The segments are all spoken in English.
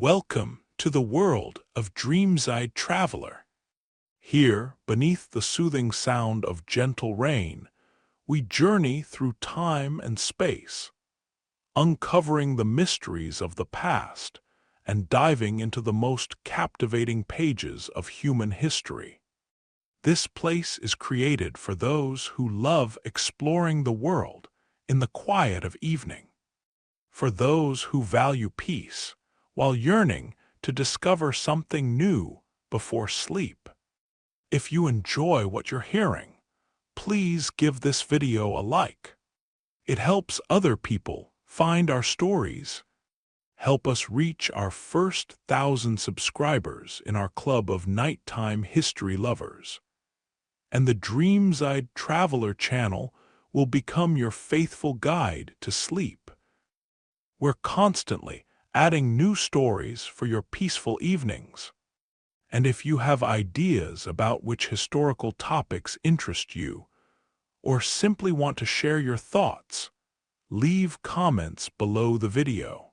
Welcome to the world of Dreamside Traveler. Here, beneath the soothing sound of gentle rain, we journey through time and space, uncovering the mysteries of the past and diving into the most captivating pages of human history. This place is created for those who love exploring the world in the quiet of evening, for those who value peace while yearning to discover something new before sleep. If you enjoy what you're hearing, please give this video a like. It helps other people find our stories. Help us reach our first 1,000 subscribers in our club of nighttime history lovers. And the Dreamside Traveler channel will become your faithful guide to sleep. We're constantly adding new stories for your peaceful evenings. And if you have ideas about which historical topics interest you, or simply want to share your thoughts, leave comments below the video.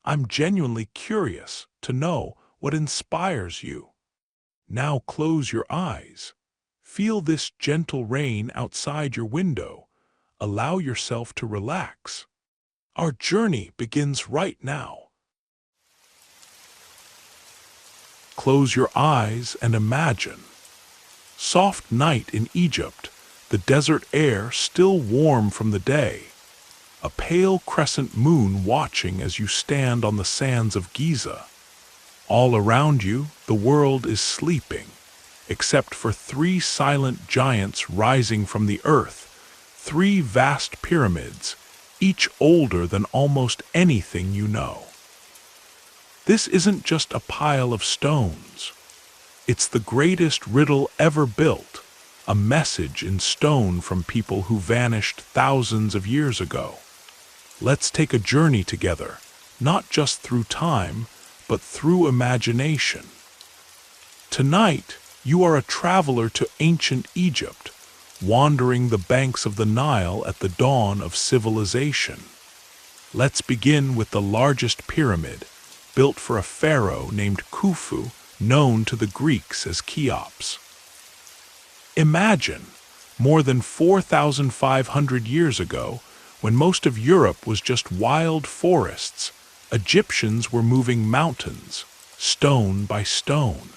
I'm genuinely curious to know what inspires you. Now close your eyes. Feel this gentle rain outside your window. Allow yourself to relax. Our journey begins right now. Close your eyes and imagine. Soft night in Egypt, the desert air still warm from the day. A pale crescent moon watching as you stand on the sands of Giza. All around you, the world is sleeping, except for 3 silent giants rising from the earth, 3 vast pyramids, each older than almost anything you know. This isn't just a pile of stones. It's the greatest riddle ever built, a message in stone from people who vanished thousands of years ago. Let's take a journey together, not just through time, but through imagination. Tonight, you are a traveler to ancient Egypt, wandering the banks of the Nile at the dawn of civilization. Let's begin with the largest pyramid, built for a pharaoh named Khufu, known to the Greeks as Cheops. Imagine, more than 4,500 years ago, when most of Europe was just wild forests, Egyptians were moving mountains, stone by stone.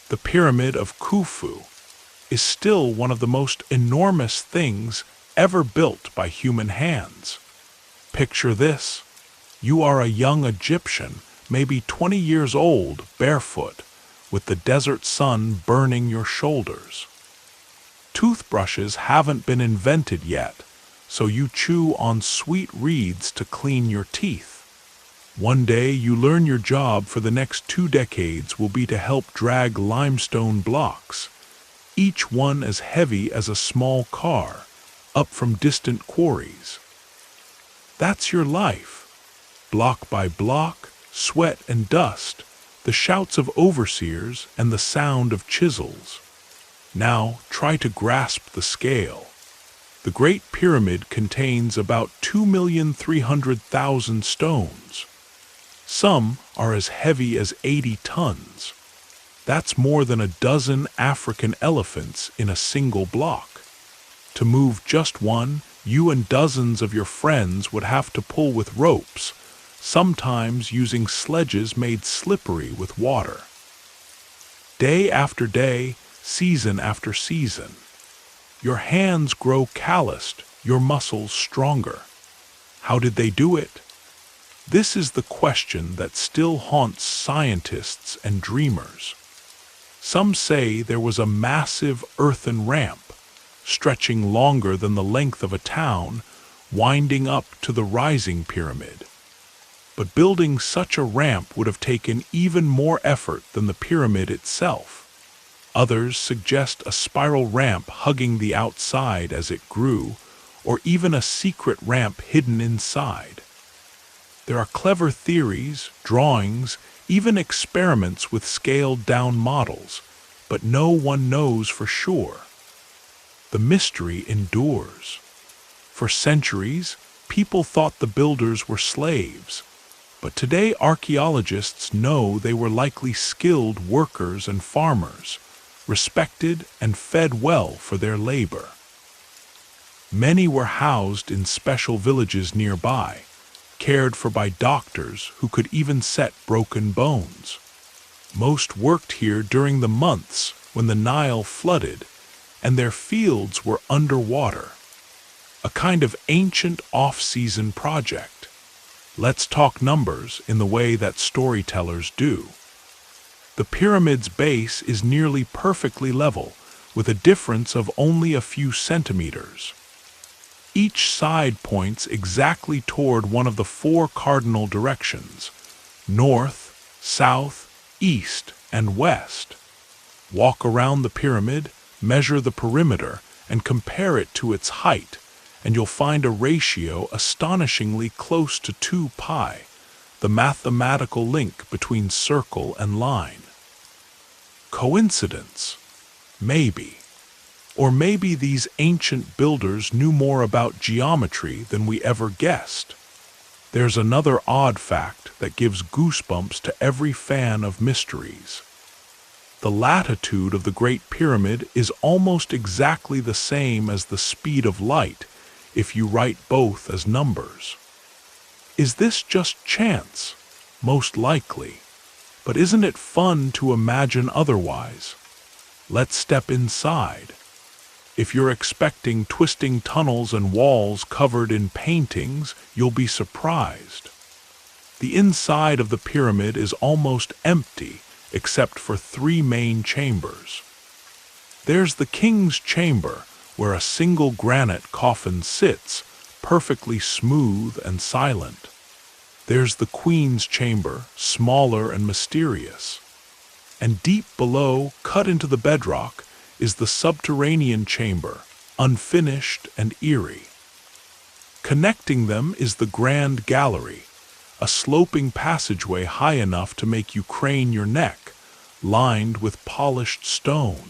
The Pyramid of Khufu is still one of the most enormous things ever built by human hands. Picture this. You are a young Egyptian, maybe 20 years old, barefoot, with the desert sun burning your shoulders. Toothbrushes haven't been invented yet, so you chew on sweet reeds to clean your teeth. One day you learn your job for the next 2 decades will be to help drag limestone blocks, each one as heavy as a small car, up from distant quarries. That's your life. Block by block, sweat and dust, the shouts of overseers and the sound of chisels. Now try to grasp the scale. The Great Pyramid contains about 2,300,000 stones. Some are as heavy as 80 tons. That's more than a dozen African elephants in a single block. To move just one, you and dozens of your friends would have to pull with ropes, sometimes using sledges made slippery with water. Day after day, season after season, your hands grow calloused, your muscles stronger. How did they do it? This is the question that still haunts scientists and dreamers. Some say there was a massive earthen ramp, stretching longer than the length of a town, winding up to the rising pyramid. But building such a ramp would have taken even more effort than the pyramid itself. Others suggest a spiral ramp hugging the outside as it grew, or even a secret ramp hidden inside. There are clever theories, drawings, even experiments with scaled-down models, but no one knows for sure. The mystery endures. For centuries, people thought the builders were slaves, but today archaeologists know they were likely skilled workers and farmers, respected and fed well for their labor. Many were housed in special villages nearby, cared for by doctors who could even set broken bones. Most worked here during the months when the Nile flooded and their fields were underwater, a kind of ancient off-season project. Let's talk numbers in the way that storytellers do. The pyramid's base is nearly perfectly level, with a difference of only a few centimeters. Each side points exactly toward one of the four cardinal directions: north, south, east, and west. Walk around the pyramid, measure the perimeter, and compare it to its height, and you'll find a ratio astonishingly close to 2 pi, the mathematical link between circle and line. Coincidence? Maybe. Or maybe these ancient builders knew more about geometry than we ever guessed. There's another odd fact that gives goosebumps to every fan of mysteries. The latitude of the Great Pyramid is almost exactly the same as the speed of light if you write both as numbers. Is this just chance? Most likely. But isn't it fun to imagine otherwise? Let's step inside. If you're expecting twisting tunnels and walls covered in paintings, you'll be surprised. The inside of the pyramid is almost empty, except for 3 main chambers. There's the king's chamber, where a single granite coffin sits, perfectly smooth and silent. There's the queen's chamber, smaller and mysterious. And deep below, cut into the bedrock, is the subterranean chamber, unfinished and eerie. Connecting them is the grand gallery, a sloping passageway high enough to make you crane your neck, lined with polished stone.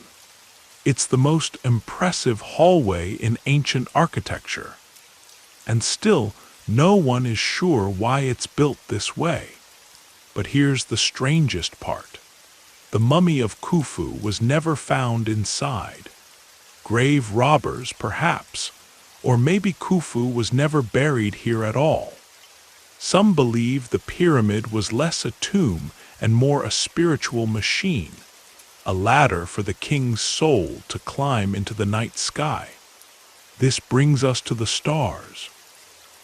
It's the most impressive hallway in ancient architecture. And still, no one is sure why it's built this way. But here's the strangest part. The mummy of Khufu was never found inside. Grave robbers, perhaps, or maybe Khufu was never buried here at all. Some believe the pyramid was less a tomb and more a spiritual machine, a ladder for the king's soul to climb into the night sky. This brings us to the stars.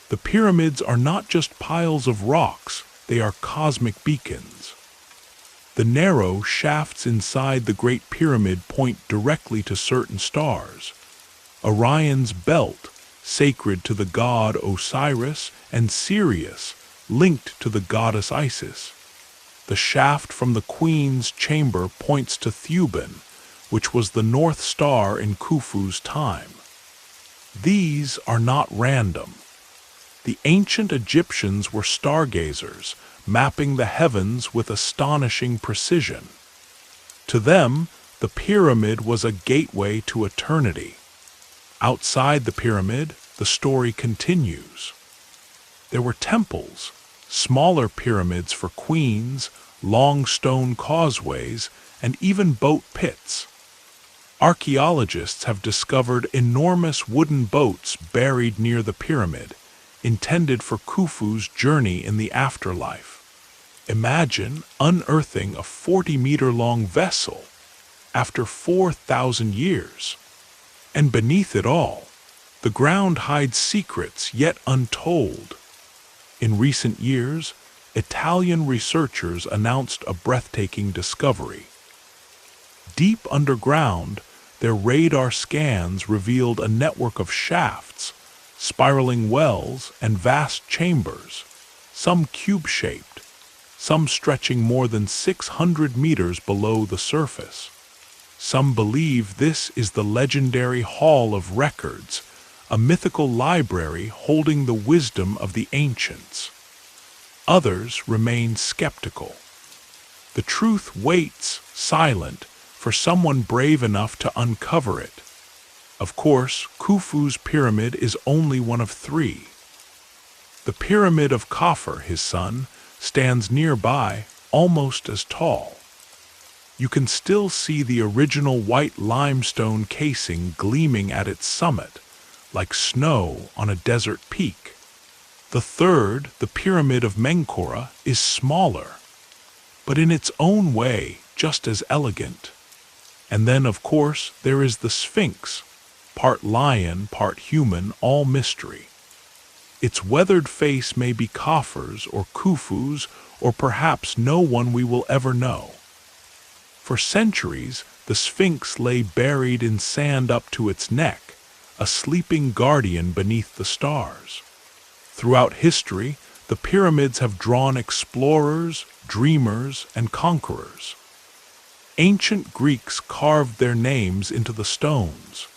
The pyramids are not just piles of rocks, they are cosmic beacons. The narrow shafts inside the Great Pyramid point directly to certain stars. Orion's belt, sacred to the god Osiris, and Sirius, linked to the goddess Isis. The shaft from the queen's chamber points to Thuban, which was the North Star in Khufu's time. These are not random. The ancient Egyptians were stargazers, mapping the heavens with astonishing precision. To them, the pyramid was a gateway to eternity. Outside the pyramid, the story continues. There were temples, smaller pyramids for queens, long stone causeways, and even boat pits. Archaeologists have discovered enormous wooden boats buried near the pyramid, intended for Khufu's journey in the afterlife. Imagine unearthing a 40-meter-long vessel after 4,000 years. And beneath it all, the ground hides secrets yet untold. In recent years, Italian researchers announced a breathtaking discovery. Deep underground, their radar scans revealed a network of shafts, spiraling wells, and vast chambers, some cube-shaped, some stretching more than 600 meters below the surface. Some believe this is the legendary Hall of Records, a mythical library holding the wisdom of the ancients. Others remain skeptical. The truth waits, silent, for someone brave enough to uncover it. Of course, Khufu's pyramid is only one of 3. The Pyramid of Khafre, his son, stands nearby, almost as tall. You can still see the original white limestone casing gleaming at its summit, like snow on a desert peak. The third, the Pyramid of Menkora, is smaller, but in its own way just as elegant. And then, of course, there is the Sphinx, part lion, part human, all mystery. Its weathered face may be Khufu's or Khufu's, or perhaps no one we will ever know. For centuries, the Sphinx lay buried in sand up to its neck, a sleeping guardian beneath the stars. Throughout history, the pyramids have drawn explorers, dreamers, and conquerors. Ancient Greeks carved their names into the stones.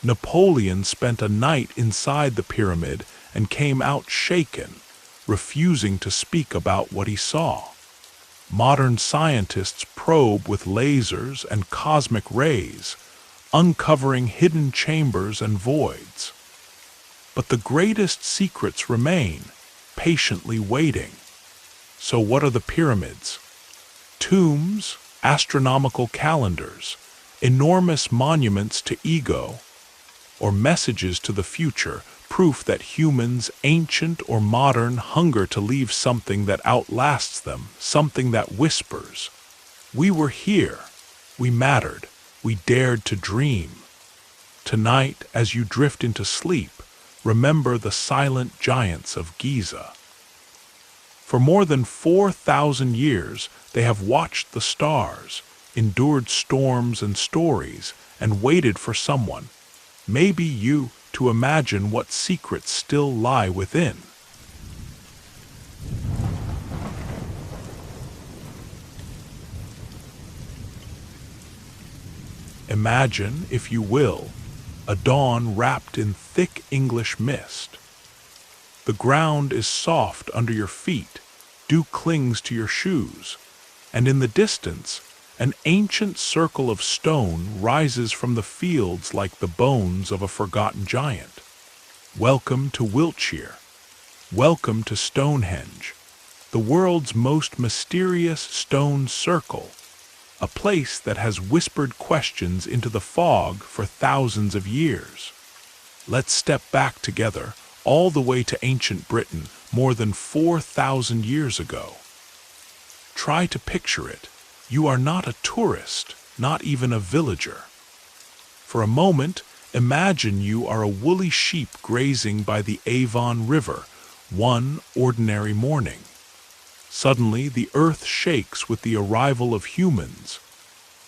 Napoleon spent a night inside the pyramid and came out shaken, refusing to speak about what he saw. Modern scientists probe with lasers and cosmic rays, uncovering hidden chambers and voids. But the greatest secrets remain, patiently waiting. So what are the pyramids? Tombs, astronomical calendars, enormous monuments to ego, or messages to the future, proof that humans, ancient or modern, hunger to leave something that outlasts them, something that whispers, "We were here, we mattered, we dared to dream." Tonight, as you drift into sleep, remember the silent giants of Giza. For more than 4,000 years, they have watched the stars, endured storms and stories, and waited for someone, maybe you, to imagine what secrets still lie within. Imagine, if you will, a dawn wrapped in thick English mist. The ground is soft under your feet, dew clings to your shoes, and in the distance, an ancient circle of stone rises from the fields like the bones of a forgotten giant. Welcome to Wiltshire. Welcome to Stonehenge, the world's most mysterious stone circle, a place that has whispered questions into the fog for thousands of years. Let's step back together, all the way to ancient Britain, more than 4,000 years ago. Try to picture it. You are not a tourist, not even a villager. For a moment, imagine you are a woolly sheep grazing by the Avon River, one ordinary morning. Suddenly, the earth shakes with the arrival of humans.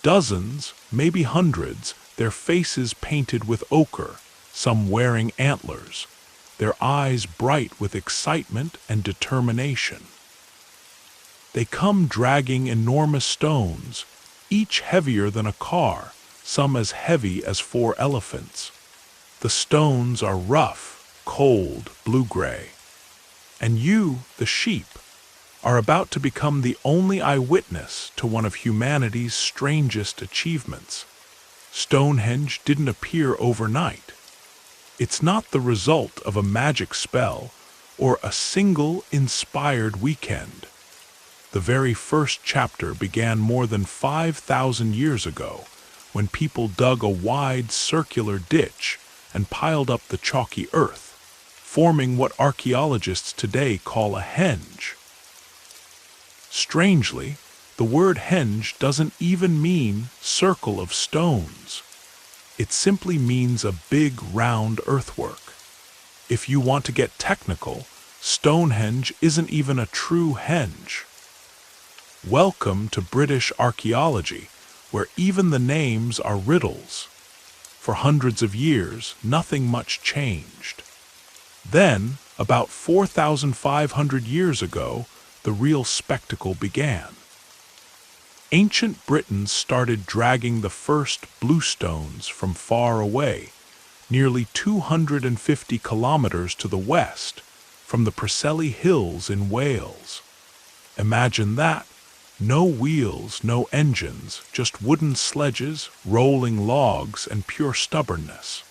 Dozens, maybe hundreds, their faces painted with ochre, some wearing antlers, their eyes bright with excitement and determination. They come dragging enormous stones, each heavier than a car, some as heavy as 4 elephants. The stones are rough, cold, blue-gray. And you, the sheep, are about to become the only eyewitness to one of humanity's strangest achievements. Stonehenge didn't appear overnight. It's not the result of a magic spell or a single inspired weekend. The very first chapter began more than 5,000 years ago, when people dug a wide circular ditch and piled up the chalky earth, forming what archaeologists today call a henge. Strangely, the word henge doesn't even mean circle of stones. It simply means a big round earthwork. If you want to get technical, Stonehenge isn't even a true henge. Welcome to British archaeology, where even the names are riddles. For hundreds of years, nothing much changed. Then, about 4,500 years ago, the real spectacle began. Ancient Britons started dragging the first bluestones from far away, nearly 250 kilometers to the west, from the Preseli Hills in Wales. Imagine that. No wheels, no engines, just wooden sledges, rolling logs, and pure stubbornness.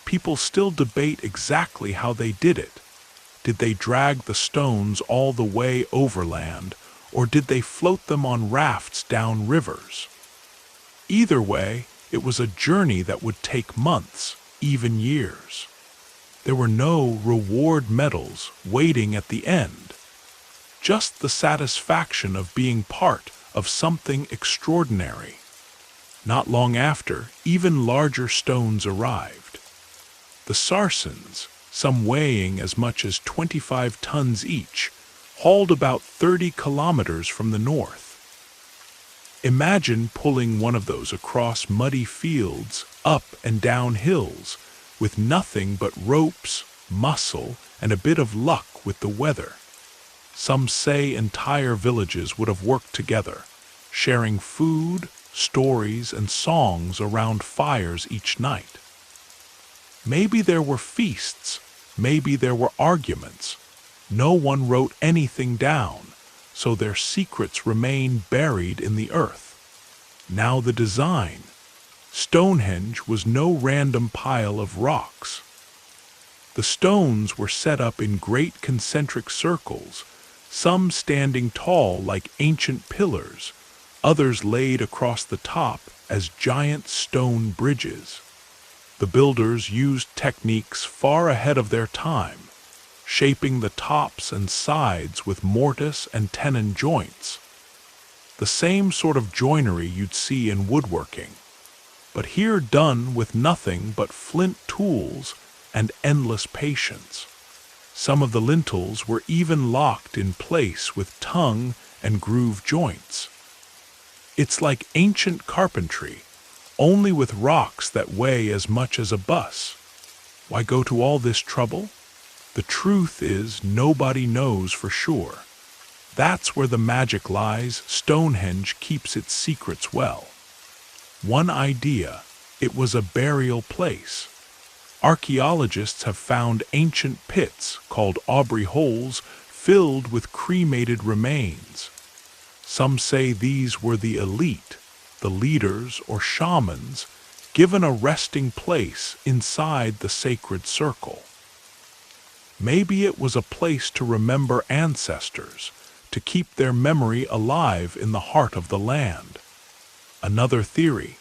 People still debate exactly how they did it. Did they drag the stones all the way overland, or did they float them on rafts down rivers? Either way, it was a journey that would take months, even years. There were no reward medals waiting at the end, just the satisfaction of being part of something extraordinary. Not long after, even larger stones arrived. The Sarsens, some weighing as much as 25 tons each, hauled about 30 kilometers from the north. Imagine pulling one of those across muddy fields, up and down hills, with nothing but ropes, muscle, and a bit of luck with the weather. Some say entire villages would have worked together, sharing food, stories, and songs around fires each night. Maybe there were feasts, maybe there were arguments. No one wrote anything down, so their secrets remain buried in the earth. Now the design. Stonehenge was no random pile of rocks. The stones were set up in great concentric circles, some standing tall like ancient pillars, others laid across the top as giant stone bridges. The builders used techniques far ahead of their time, shaping the tops and sides with mortise and tenon joints. The same sort of joinery you'd see in woodworking, but here done with nothing but flint tools and endless patience. Some of the lintels were even locked in place with tongue and groove joints. It's like ancient carpentry, only with rocks that weigh as much as a bus. Why go to all this trouble? The truth is, nobody knows for sure. That's where the magic lies. Stonehenge keeps its secrets well. One idea: it was a burial place. Archaeologists have found ancient pits called Aubrey holes filled with cremated remains. Some say these were the elite, the leaders or shamans, given a resting place inside the sacred circle. Maybe it was a place to remember ancestors, to keep their memory alive in the heart of the land. Another theory: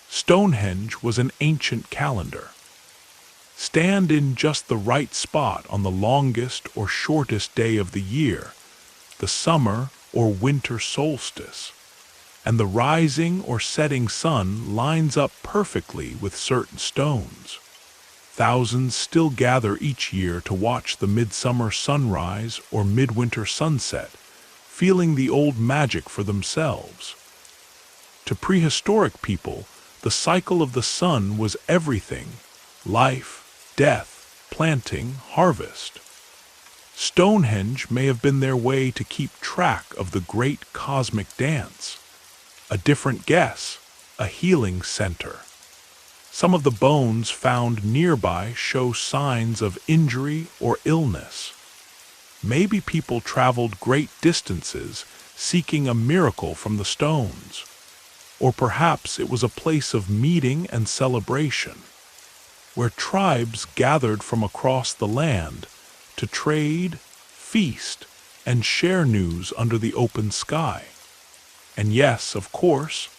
Stonehenge was an ancient calendar. Stand in just the right spot on the longest or shortest day of the year, the summer or winter solstice, and the rising or setting sun lines up perfectly with certain stones. Thousands still gather each year to watch the midsummer sunrise or midwinter sunset, feeling the old magic for themselves. To prehistoric people, the cycle of the sun was everything: life, death, planting, harvest. Stonehenge may have been their way to keep track of the great cosmic dance. A different guess: a healing center. Some of the bones found nearby show signs of injury or illness. Maybe people traveled great distances seeking a miracle from the stones. Or perhaps it was a place of meeting and celebration, where tribes gathered from across the land to trade, feast, and share news under the open sky. And yes, of course,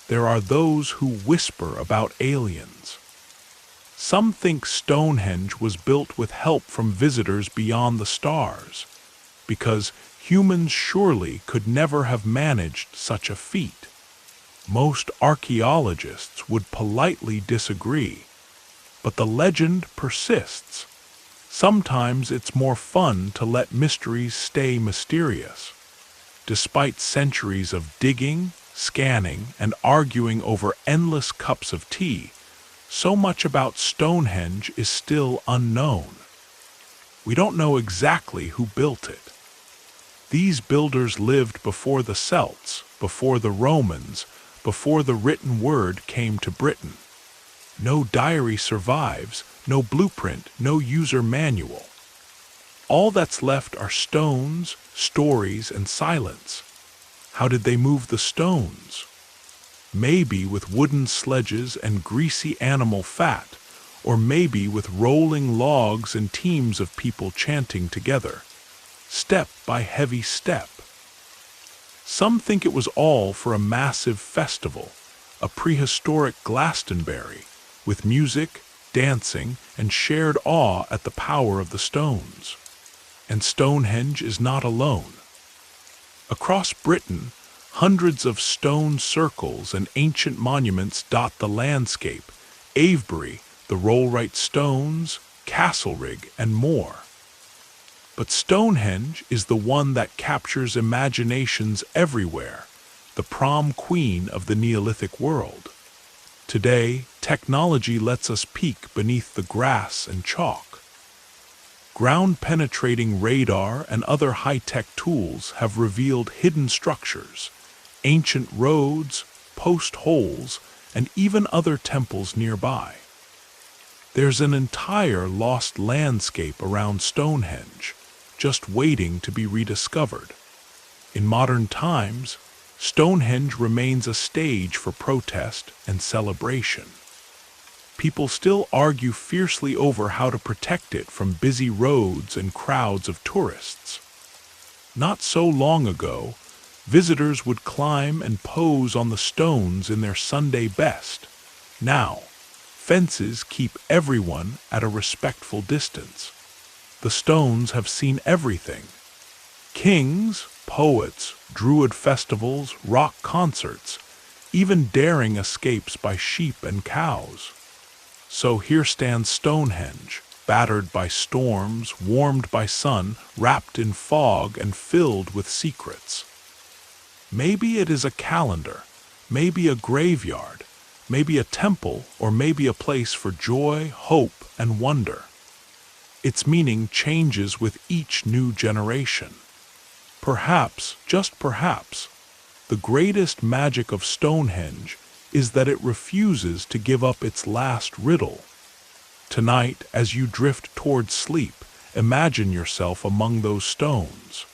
there are those who whisper about aliens. Some think Stonehenge was built with help from visitors beyond the stars, because humans surely could never have managed such a feat. Most archaeologists would politely disagree, but the legend persists. Sometimes it's more fun to let mysteries stay mysterious. Despite centuries of digging, scanning, and arguing over endless cups of tea, so much about Stonehenge is still unknown. We don't know exactly who built it. These builders lived before the Celts, before the Romans, before the written word came to Britain. No diary survives, no blueprint, no user manual. All that's left are stones, stories, and silence. How did they move the stones? Maybe with wooden sledges and greasy animal fat, or maybe with rolling logs and teams of people chanting together, step by heavy step. Some think it was all for a massive festival, a prehistoric Glastonbury, with music, dancing, and shared awe at the power of the stones. And Stonehenge is not alone. Across Britain, hundreds of stone circles and ancient monuments dot the landscape: Avebury, the Rollright Stones, Castlereagh, and more. But Stonehenge is the one that captures imaginations everywhere, the prom queen of the Neolithic world. Today, technology lets us peek beneath the grass and chalk. Ground-penetrating radar and other high-tech tools have revealed hidden structures, ancient roads, post holes, and even other temples nearby. There's an entire lost landscape around Stonehenge, just waiting to be rediscovered. In modern times, Stonehenge remains a stage for protest and celebration. People still argue fiercely over how to protect it from busy roads and crowds of tourists. Not so long ago, visitors would climb and pose on the stones in their Sunday best. Now, fences keep everyone at a respectful distance. The stones have seen everything: kings, poets, druid festivals, rock concerts, even daring escapes by sheep and cows. So here stands Stonehenge, battered by storms, warmed by sun, wrapped in fog, and filled with secrets. Maybe it is a calendar, maybe a graveyard, maybe a temple, or maybe a place for joy, hope, and wonder. Its meaning changes with each new generation. Perhaps, just perhaps, the greatest magic of Stonehenge is that it refuses to give up its last riddle. Tonight, as you drift towards sleep, imagine yourself among those stones.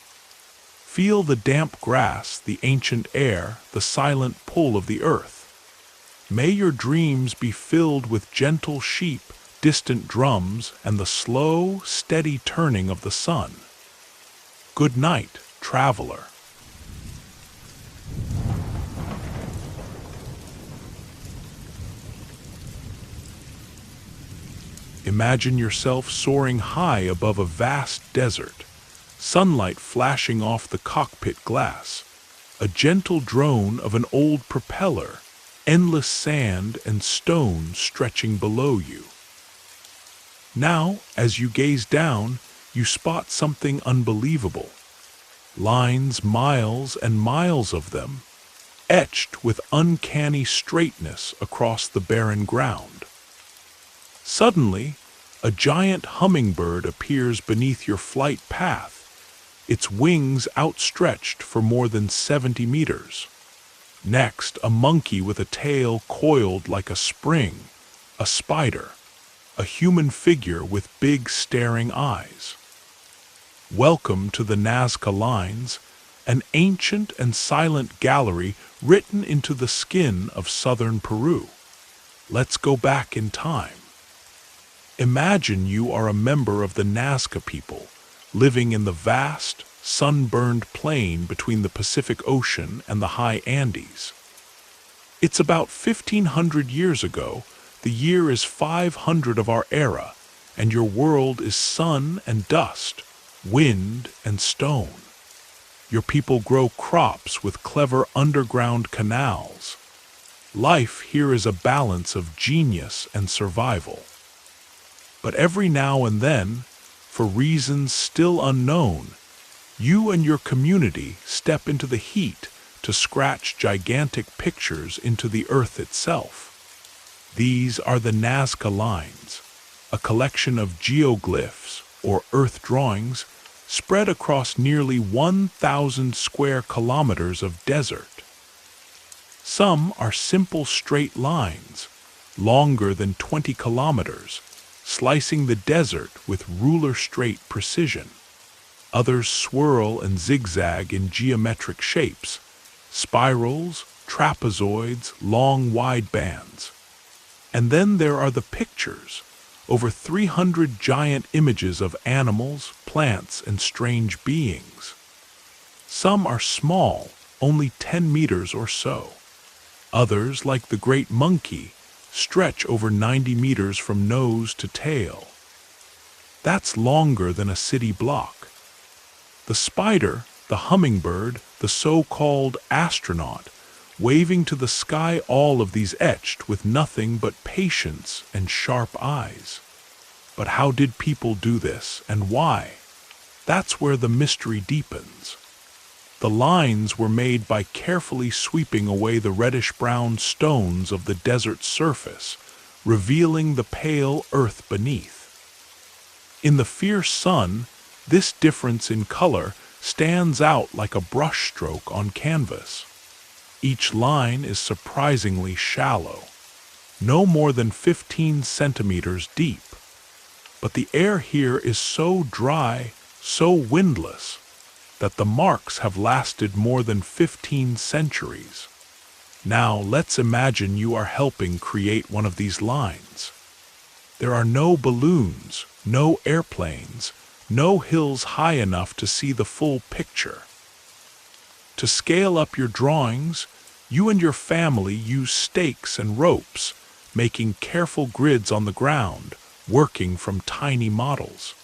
Feel the damp grass, the ancient air, the silent pull of the earth. May your dreams be filled with gentle sheep, distant drums, and the slow, steady turning of the sun. Good night, traveler. Imagine yourself soaring high above a vast desert, sunlight flashing off the cockpit glass, a gentle drone of an old propeller, endless sand and stone stretching below you. Now, as you gaze down, you spot something unbelievable. Lines, miles and miles of them, etched with uncanny straightness across the barren ground. Suddenly, a giant hummingbird appears beneath your flight path, its wings outstretched for more than 70 meters. Next, a monkey with a tail coiled like a spring, a spider, a human figure with big staring eyes. Welcome to the Nazca Lines, an ancient and silent gallery written into the skin of southern Peru. Let's go back in time. Imagine you are a member of the Nazca people, living in the vast, sunburned plain between the Pacific Ocean and the high Andes. It's about 1,500 years ago, the year is 500 of our era, and your world is sun and dust, wind and stone. Your people grow crops with clever underground canals. Life here is a balance of genius and survival. But every now and then, for reasons still unknown, you and your community step into the heat to scratch gigantic pictures into the earth itself. These are the Nazca Lines, a collection of geoglyphs, or earth drawings, spread across nearly 1,000 square kilometers of desert. Some are simple straight lines, longer than 20 kilometers, slicing the desert with ruler-straight precision. Others swirl and zigzag in geometric shapes, spirals, trapezoids, long wide bands. And then there are the pictures, over 300 giant images of animals, plants, and strange beings. Some are small, only 10 meters or so. Others, like the great monkey, stretch over 90 meters from nose to tail. That's longer than a city block. The spider, the hummingbird, the so-called astronaut, waving to the sky, all of these etched with nothing but patience and sharp eyes. But how did people do this, and why? That's where the mystery deepens. The lines were made by carefully sweeping away the reddish-brown stones of the desert surface, revealing the pale earth beneath. In the fierce sun, this difference in color stands out like a brushstroke on canvas. Each line is surprisingly shallow, no more than 15 centimeters deep. But the air here is so dry, so windless, that the marks have lasted more than 15 centuries. Now let's imagine you are helping create one of these lines. There are no balloons, no airplanes, no hills high enough to see the full picture. To scale up your drawings, you and your family use stakes and ropes, making careful grids on the ground, working from tiny models.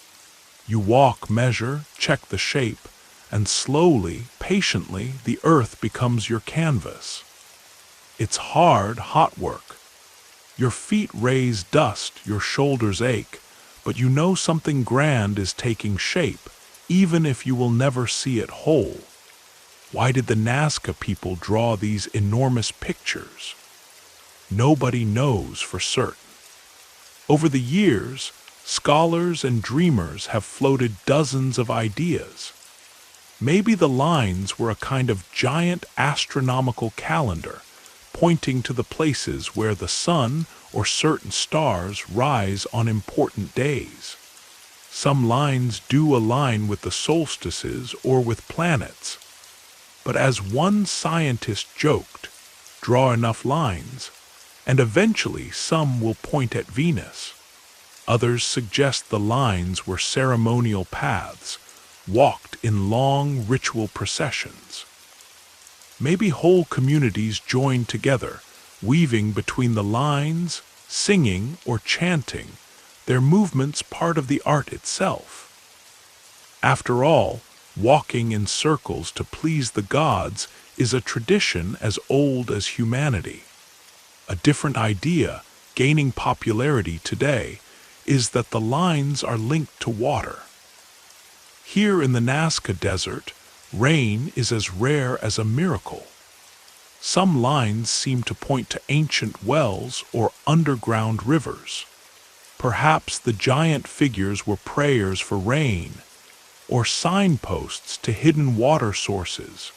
You walk, measure, check the shape, and slowly, patiently, the earth becomes your canvas. It's hard, hot work. Your feet raise dust, your shoulders ache, but you know something grand is taking shape, even if you will never see it whole. Why did the Nazca people draw these enormous pictures? Nobody knows for certain. Over the years, scholars and dreamers have floated dozens of ideas. Maybe the lines were a kind of giant astronomical calendar, pointing to the places where the sun or certain stars rise on important days. Some lines do align with the solstices or with planets. But as one scientist joked, draw enough lines, and eventually some will point at Venus. Others suggest the lines were ceremonial paths, walked in long ritual processions. Maybe whole communities joined together, weaving between the lines, singing or chanting, their movements part of the art itself. After all, walking in circles to please the gods is a tradition as old as humanity. A different idea, gaining popularity today, is that the lines are linked to water. Here in the Nazca Desert, rain is as rare as a miracle. Some lines seem to point to ancient wells or underground rivers. Perhaps the giant figures were prayers for rain, or signposts to hidden water sources,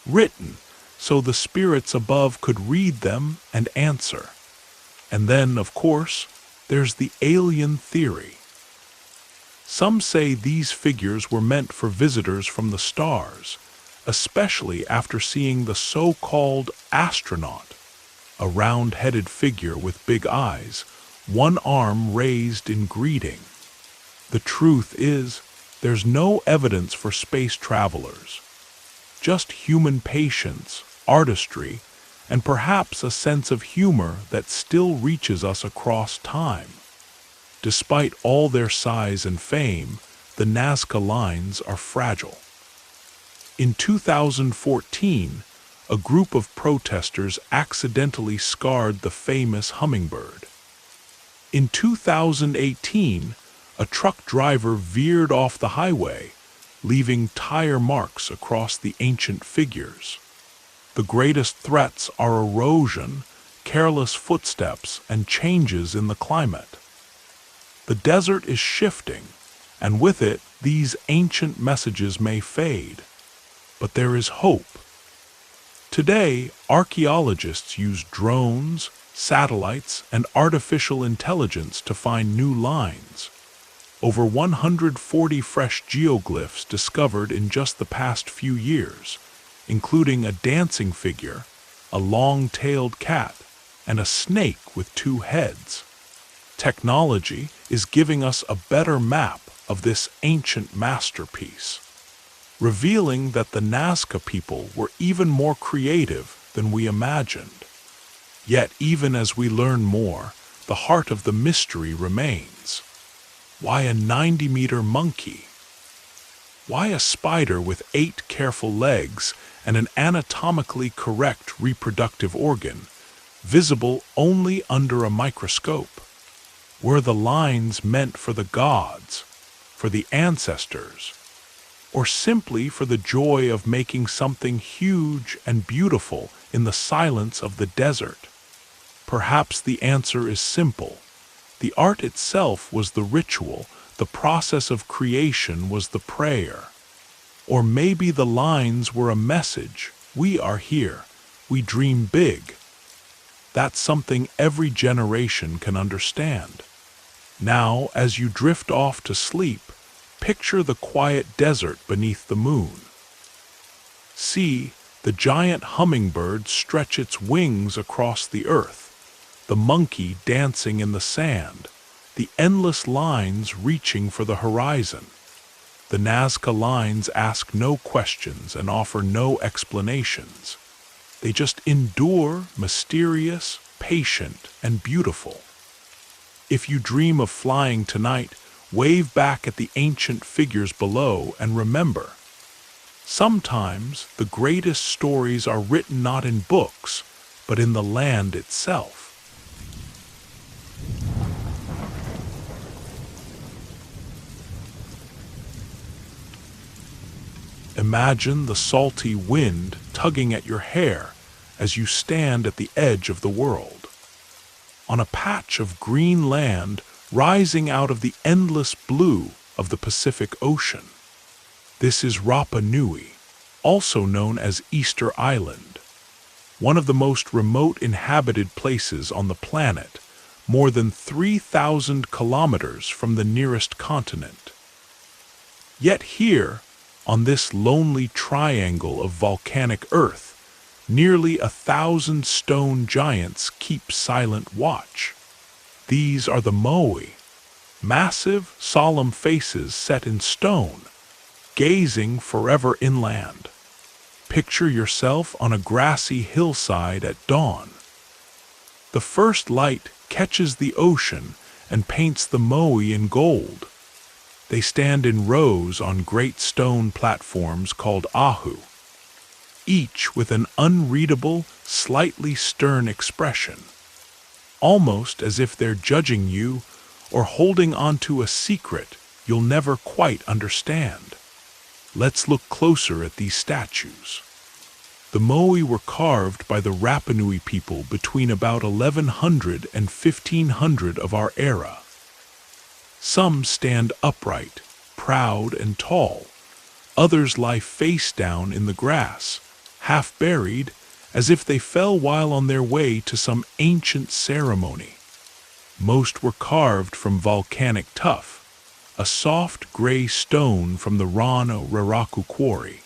written so the spirits above could read them and answer. And then, of course, there's the alien theory. Some say these figures were meant for visitors from the stars, especially after seeing the so-called astronaut, a round-headed figure with big eyes, one arm raised in greeting. The truth is, there's no evidence for space travelers, just human patience, artistry, and perhaps a sense of humor that still reaches us across time. Despite all their size and fame, the Nazca Lines are fragile. In 2014, a group of protesters accidentally scarred the famous hummingbird. In 2018, a truck driver veered off the highway, leaving tire marks across the ancient figures. The greatest threats are erosion, careless footsteps, and changes in the climate. The desert is shifting, and with it, these ancient messages may fade. But there is hope. Today, archaeologists use drones, satellites, and artificial intelligence to find new lines. Over 140 fresh geoglyphs discovered in just the past few years, including a dancing figure, a long-tailed cat, and a snake with 2 heads. Technology is giving us a better map of this ancient masterpiece, revealing that the Nazca people were even more creative than we imagined. Yet even as we learn more, the heart of the mystery remains. Why a 90-meter monkey? Why a spider with 8 careful legs and an anatomically correct reproductive organ, visible only under a microscope? Were the lines meant for the gods, for the ancestors, or simply for the joy of making something huge and beautiful in the silence of the desert? Perhaps the answer is simple. The art itself was the ritual, the process of creation was the prayer. Or maybe the lines were a message. We are here. We dream big. That's something every generation can understand. Now, as you drift off to sleep, picture the quiet desert beneath the moon. See, the giant hummingbird stretch its wings across the earth, the monkey dancing in the sand, the endless lines reaching for the horizon. The Nazca Lines ask no questions and offer no explanations. They just endure, mysterious, patient, and beautiful. If you dream of flying tonight, wave back at the ancient figures below and remember, sometimes the greatest stories are written not in books, but in the land itself. Imagine the salty wind tugging at your hair as you stand at the edge of the world. On a patch of green land rising out of the endless blue of the Pacific Ocean. This is Rapa Nui, also known as Easter Island, one of the most remote inhabited places on the planet, more than 3,000 kilometers from the nearest continent. Yet here, on this lonely triangle of volcanic earth, nearly 1,000 stone giants keep silent watch. These are the Moai, massive, solemn faces set in stone, gazing forever inland. Picture yourself on a grassy hillside at dawn. The first light catches the ocean and paints the Moai in gold. They stand in rows on great stone platforms called ahu, each with an unreadable, slightly stern expression, almost as if they're judging you or holding onto a secret you'll never quite understand. Let's look closer at these statues. The Moai were carved by the Rapa Nui people between about 1100 and 1500 of our era. Some stand upright, proud and tall. Others lie face down in the grass, half buried, as if they fell while on their way to some ancient ceremony. Most were carved from volcanic tuff, a soft gray stone from the Rana Raraku quarry.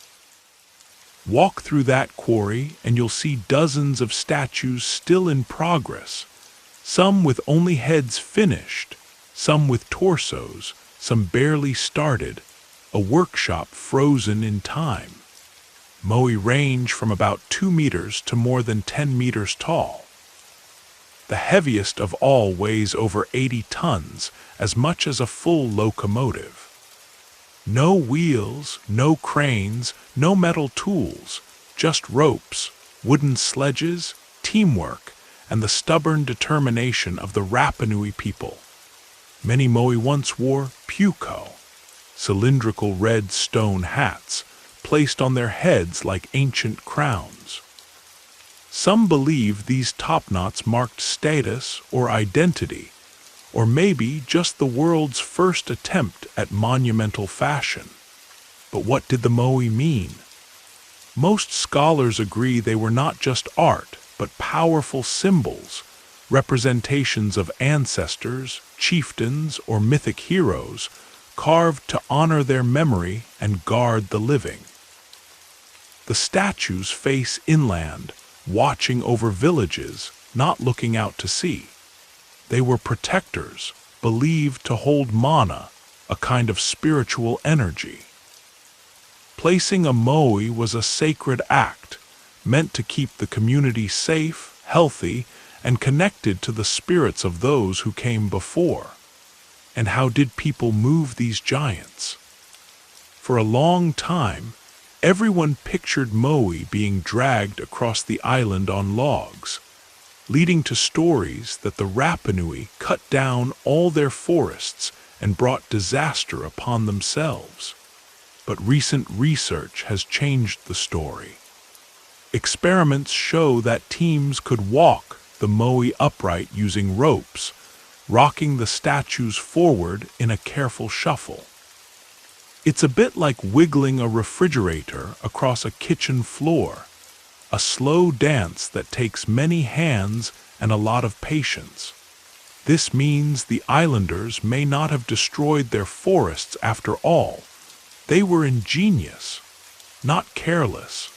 Walk through that quarry and you'll see dozens of statues still in progress, some with only heads finished, some with torsos, some barely started, a workshop frozen in time. Moai range from about 2 meters to more than 10 meters tall. The heaviest of all weighs over 80 tons, as much as a full locomotive. No wheels, no cranes, no metal tools, just ropes, wooden sledges, teamwork, and the stubborn determination of the Rapa Nui people. Many Moai once wore puko, cylindrical red stone hats, placed on their heads like ancient crowns. Some believe these topknots marked status or identity, or maybe just the world's first attempt at monumental fashion. But what did the Moai mean? Most scholars agree they were not just art, but powerful symbols, representations of ancestors, chieftains, or mythic heroes, carved to honor their memory and guard the living. The statues face inland, watching over villages, not looking out to sea. They were protectors, believed to hold mana, a kind of spiritual energy. Placing a moai was a sacred act, meant to keep the community safe, healthy, and connected to the spirits of those who came before. And how did people move these giants? For a long time, everyone pictured moai being dragged across the island on logs, leading to stories that the Rapa Nui cut down all their forests and brought disaster upon themselves. But recent research has changed the story. Experiments show that teams could walk the moai upright using ropes, rocking the statues forward in a careful shuffle. It's a bit like wiggling a refrigerator across a kitchen floor, a slow dance that takes many hands and a lot of patience. This means the islanders may not have destroyed their forests after all. They were ingenious, not careless.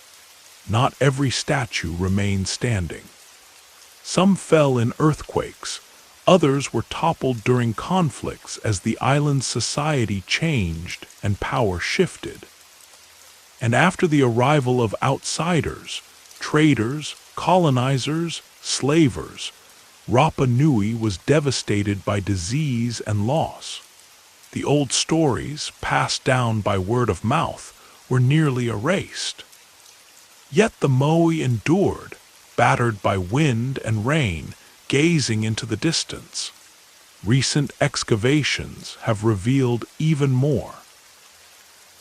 Not every statue remained standing. Some fell in earthquakes, others were toppled during conflicts as the island's society changed and power shifted. And after the arrival of outsiders, traders, colonizers, slavers, Rapa Nui was devastated by disease and loss. The old stories, passed down by word of mouth, were nearly erased. Yet the moai endured, battered by wind and rain, gazing into the distance. Recent excavations have revealed even more.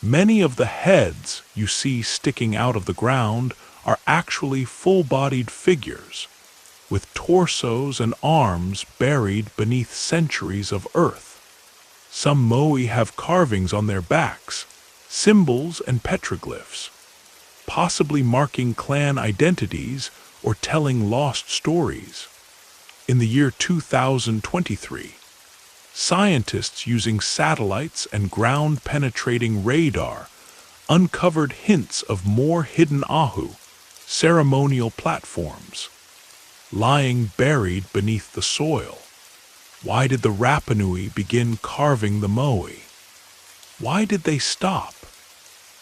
Many of the heads you see sticking out of the ground are actually full-bodied figures, with torsos and arms buried beneath centuries of earth. Some moai have carvings on their backs, symbols and petroglyphs, possibly marking clan identities or telling lost stories. In the year 2023, scientists using satellites and ground-penetrating radar uncovered hints of more hidden ahu, ceremonial platforms, lying buried beneath the soil. Why did the Rapa Nui begin carving the moai? Why did they stop?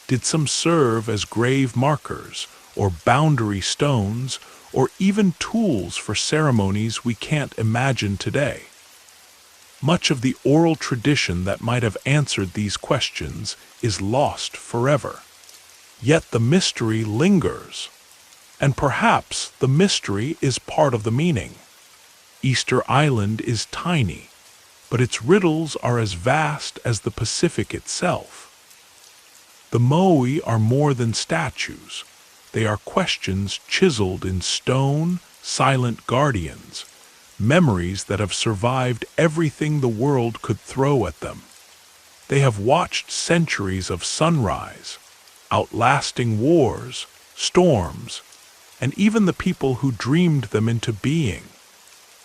Did some serve as grave markers, or boundary stones, or even tools for ceremonies we can't imagine today? Much of the oral tradition that might have answered these questions is lost forever. Yet the mystery lingers. And perhaps the mystery is part of the meaning. Easter Island is tiny, but its riddles are as vast as the Pacific itself. The moai are more than statues. They are questions chiseled in stone, silent guardians, memories that have survived everything the world could throw at them. They have watched centuries of sunrise, outlasting wars, storms, and even the people who dreamed them into being.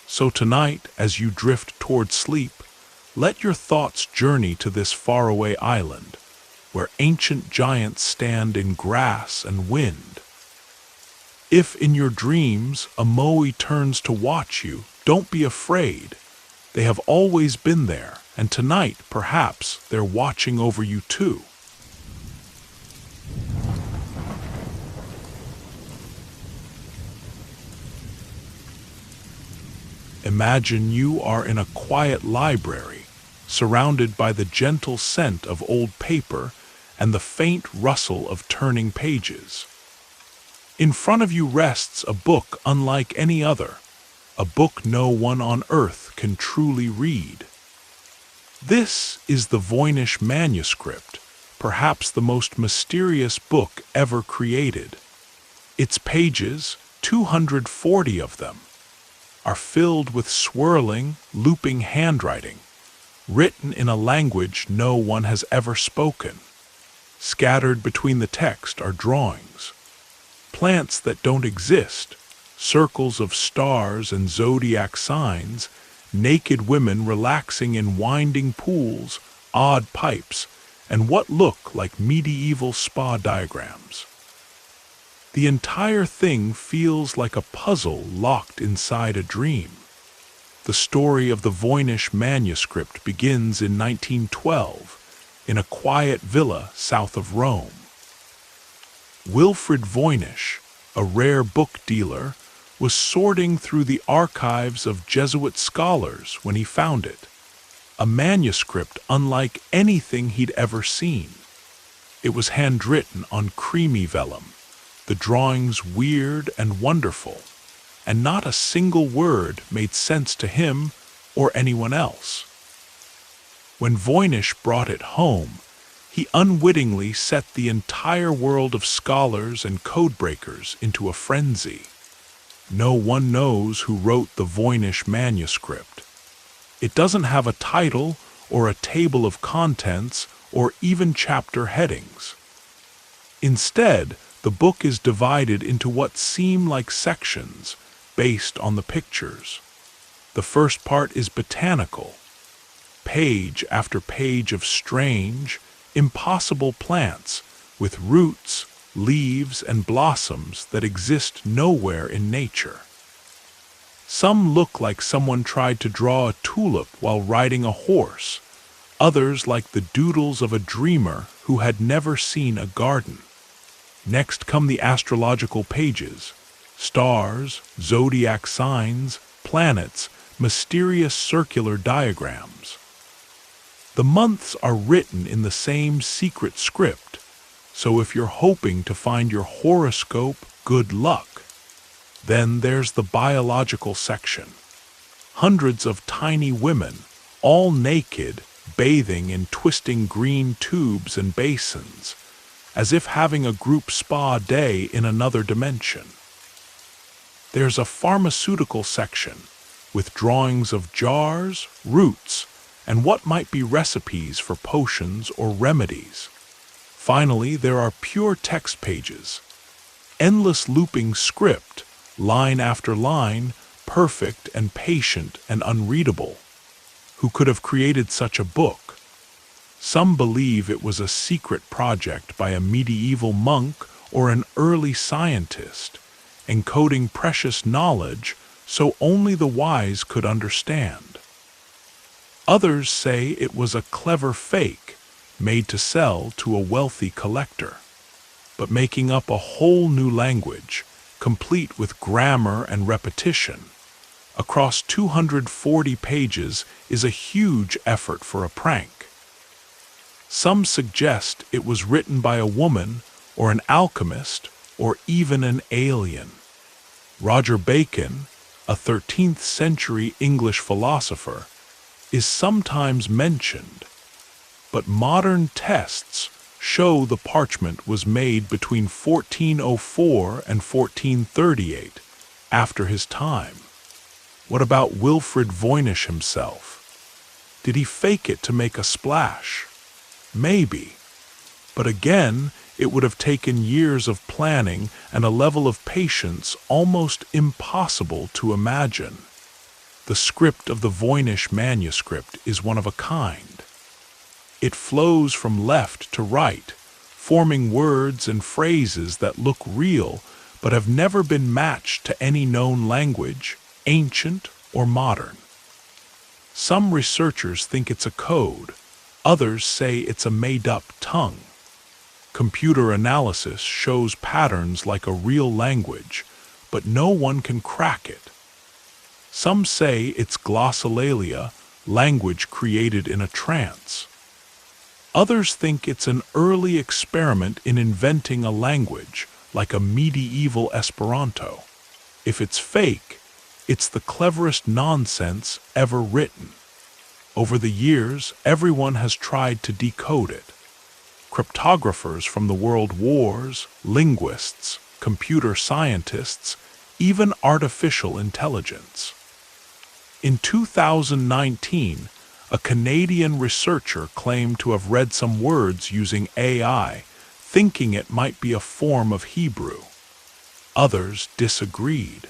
So tonight, as you drift toward sleep, let your thoughts journey to this faraway island, where ancient giants stand in grass and wind. If in your dreams a moai turns to watch you, don't be afraid. They have always been there, and tonight, perhaps, they're watching over you too. Imagine you are in a quiet library, surrounded by the gentle scent of old paper and the faint rustle of turning pages. In front of you rests a book unlike any other, a book no one on earth can truly read. This is the Voynich Manuscript, perhaps the most mysterious book ever created. Its pages, 240 of them, are filled with swirling, looping handwriting, written in a language no one has ever spoken. Scattered between the text are drawings, plants that don't exist, circles of stars and zodiac signs, naked women relaxing in winding pools, odd pipes, and what look like medieval spa diagrams. The entire thing feels like a puzzle locked inside a dream. The story of the Voynich Manuscript begins in 1912 in a quiet villa south of Rome. Wilfrid Voynich, a rare book dealer, was sorting through the archives of Jesuit scholars when he found it, a manuscript unlike anything he'd ever seen. It was handwritten on creamy vellum, the drawings weird and wonderful, and not a single word made sense to him or anyone else. When Voynich brought it home, he unwittingly set the entire world of scholars and codebreakers into a frenzy. No one knows who wrote the Voynich Manuscript. It doesn't have a title or a table of contents or even chapter headings. Instead, the book is divided into what seem like sections based on the pictures. The first part is botanical, page after page of strange, impossible plants with roots, leaves, and blossoms that exist nowhere in nature. Some look like someone tried to draw a tulip while riding a horse, others like the doodles of a dreamer who had never seen a garden. Next come the astrological pages: stars, zodiac signs, planets, mysterious circular diagrams. The months are written in the same secret script, so if you're hoping to find your horoscope, good luck. Then there's the biological section. Hundreds of tiny women, all naked, bathing in twisting green tubes and basins, as if having a group spa day in another dimension. There's a pharmaceutical section, with drawings of jars, roots, and what might be recipes for potions or remedies. Finally, there are pure text pages, endless looping script, line after line, perfect and patient and unreadable. Who could have created such a book? Some believe it was a secret project by a medieval monk or an early scientist, encoding precious knowledge so only the wise could understand. Others say it was a clever fake, made to sell to a wealthy collector, but making up a whole new language, complete with grammar and repetition, across 240 pages is a huge effort for a prank. Some suggest it was written by a woman or an alchemist or even an alien. Roger Bacon, a 13th century English philosopher, is sometimes mentioned, but modern tests show the parchment was made between 1404 and 1438, after his time. What about Wilfrid Voynich himself? Did he fake it to make a splash? Maybe. But again, it would have taken years of planning and a level of patience almost impossible to imagine. The script of the Voynich Manuscript is one of a kind. It flows from left to right, forming words and phrases that look real but have never been matched to any known language, ancient or modern. Some researchers think it's a code, others say it's a made-up tongue. Computer analysis shows patterns like a real language, but no one can crack it. Some say it's glossolalia, language created in a trance. Others think it's an early experiment in inventing a language, like a medieval Esperanto. If it's fake, it's the cleverest nonsense ever written. Over the years, everyone has tried to decode it. Cryptographers from the world wars, linguists, computer scientists, even artificial intelligence. In 2019, a Canadian researcher claimed to have read some words using AI, thinking it might be a form of Hebrew. Others disagreed.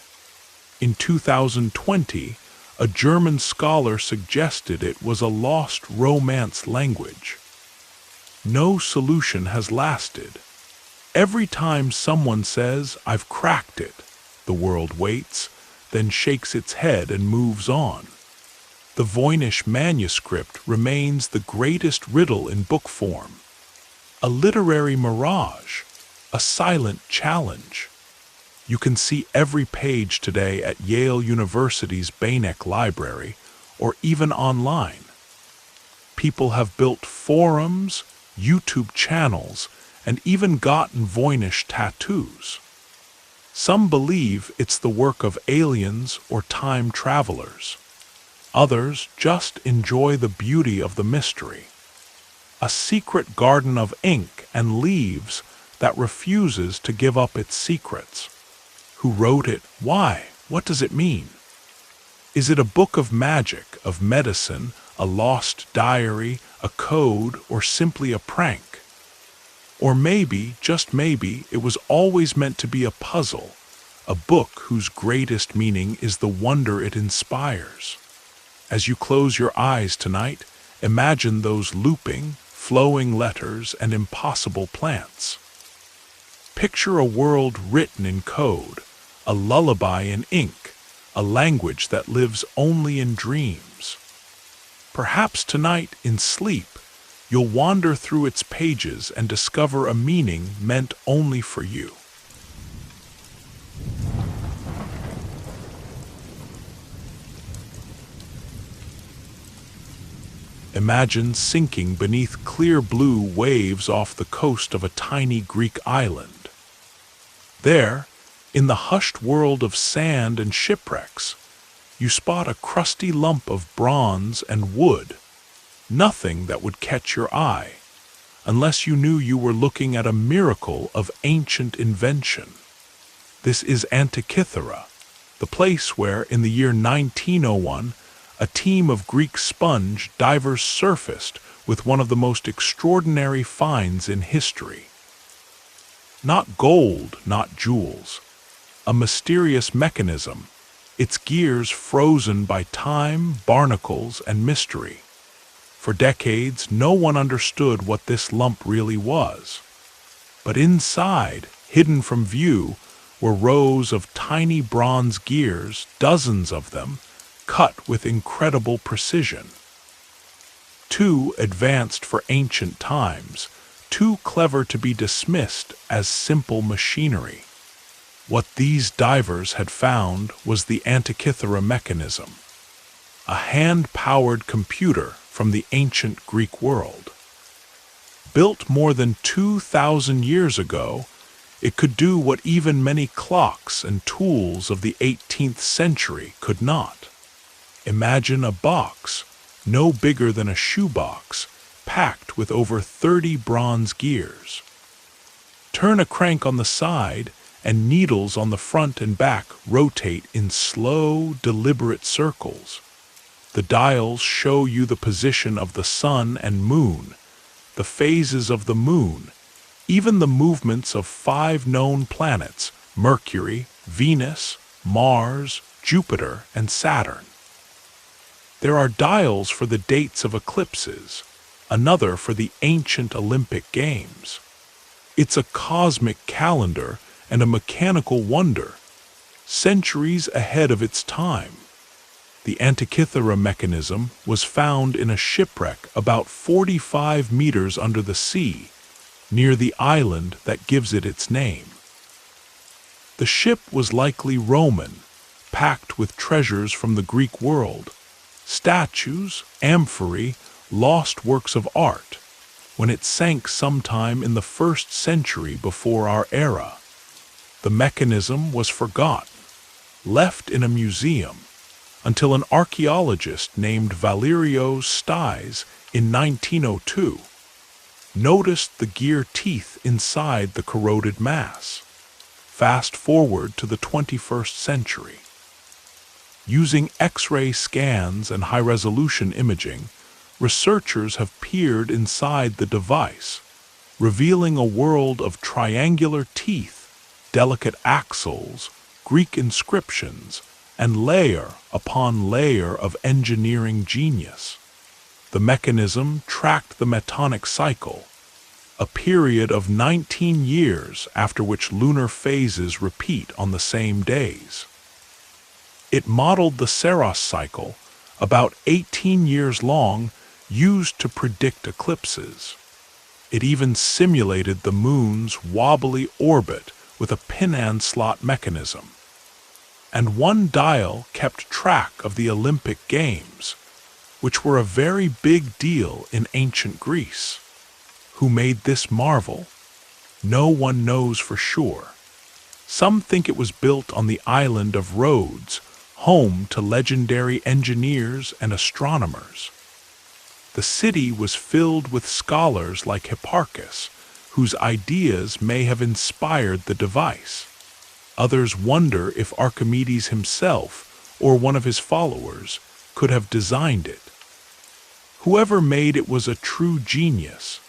In 2020, a German scholar suggested it was a lost Romance language. No solution has lasted. Every time someone says, "I've cracked it," the world waits, then shakes its head and moves on. The Voynich Manuscript remains the greatest riddle in book form. A literary mirage, a silent challenge. You can see every page today at Yale University's Beinecke Library, or even online. People have built forums, YouTube channels, and even gotten Voynich tattoos. Some believe it's the work of aliens or time travelers. Others just enjoy the beauty of the mystery. A secret garden of ink and leaves that refuses to give up its secrets. Who wrote it? Why? What does it mean? Is it a book of magic, of medicine, a lost diary, a code, or simply a prank? Or maybe, just maybe, it was always meant to be a puzzle, a book whose greatest meaning is the wonder it inspires. As you close your eyes tonight, imagine those looping, flowing letters and impossible plants. Picture a world written in code, a lullaby in ink, a language that lives only in dreams. Perhaps tonight, in sleep, you'll wander through its pages and discover a meaning meant only for you. Imagine sinking beneath clear blue waves off the coast of a tiny Greek island. There, in the hushed world of sand and shipwrecks, you spot a crusty lump of bronze and wood, nothing that would catch your eye, unless you knew you were looking at a miracle of ancient invention. This is Antikythera, the place where, in the year 1901, a team of Greek sponge divers surfaced with one of the most extraordinary finds in history. Not gold, not jewels. A mysterious mechanism, its gears frozen by time, barnacles, and mystery. For decades, no one understood what this lump really was. But inside, hidden from view, were rows of tiny bronze gears, dozens of them, cut with incredible precision. Too advanced for ancient times, too clever to be dismissed as simple machinery. What these divers had found was the Antikythera Mechanism, a hand-powered computer from the ancient Greek world. Built more than 2,000 years ago, it could do what even many clocks and tools of the 18th century could not. Imagine a box, no bigger than a shoebox, packed with over 30 bronze gears. Turn a crank on the side, and needles on the front and back rotate in slow, deliberate circles. The dials show you the position of the sun and moon, the phases of the moon, even the movements of 5 known planets: Mercury, Venus, Mars, Jupiter, and Saturn. There are dials for the dates of eclipses, another for the ancient Olympic Games. It's a cosmic calendar and a mechanical wonder, centuries ahead of its time. The Antikythera Mechanism was found in a shipwreck about 45 meters under the sea, near the island that gives it its name. The ship was likely Roman, packed with treasures from the Greek world, statues, amphorae, lost works of art, when it sank sometime in the 1st century before our era. The mechanism was forgotten, left in a museum, until an archaeologist named Valerio Stais in 1902 noticed the gear teeth inside the corroded mass. Fast forward to the 21st century. Using X-ray scans and high-resolution imaging, researchers have peered inside the device, revealing a world of triangular teeth, delicate axles, Greek inscriptions, and layer upon layer of engineering genius. The mechanism tracked the metonic cycle, a period of 19 years after which lunar phases repeat on the same days. It modeled the Saros cycle, about 18 years long, used to predict eclipses. It even simulated the moon's wobbly orbit with a pin-and slot mechanism. And one dial kept track of the Olympic Games, which were a very big deal in ancient Greece. Who made this marvel? No one knows for sure. Some think it was built on the island of Rhodes, home to legendary engineers and astronomers. The city was filled with scholars like Hipparchus, whose ideas may have inspired the device. Others wonder if Archimedes himself, or one of his followers, could have designed it. Whoever made it was a true genius,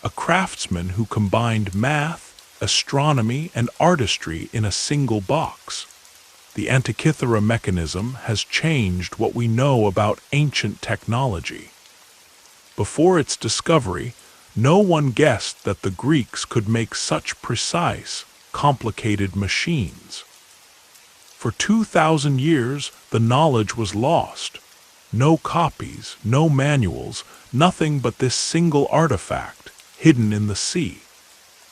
a craftsman who combined math, astronomy, and artistry in a single box. The Antikythera Mechanism has changed what we know about ancient technology. Before its discovery, no one guessed that the Greeks could make such precise, complicated machines. For 2,000 years, the knowledge was lost. No copies, no manuals, nothing but this single artifact, hidden in the sea.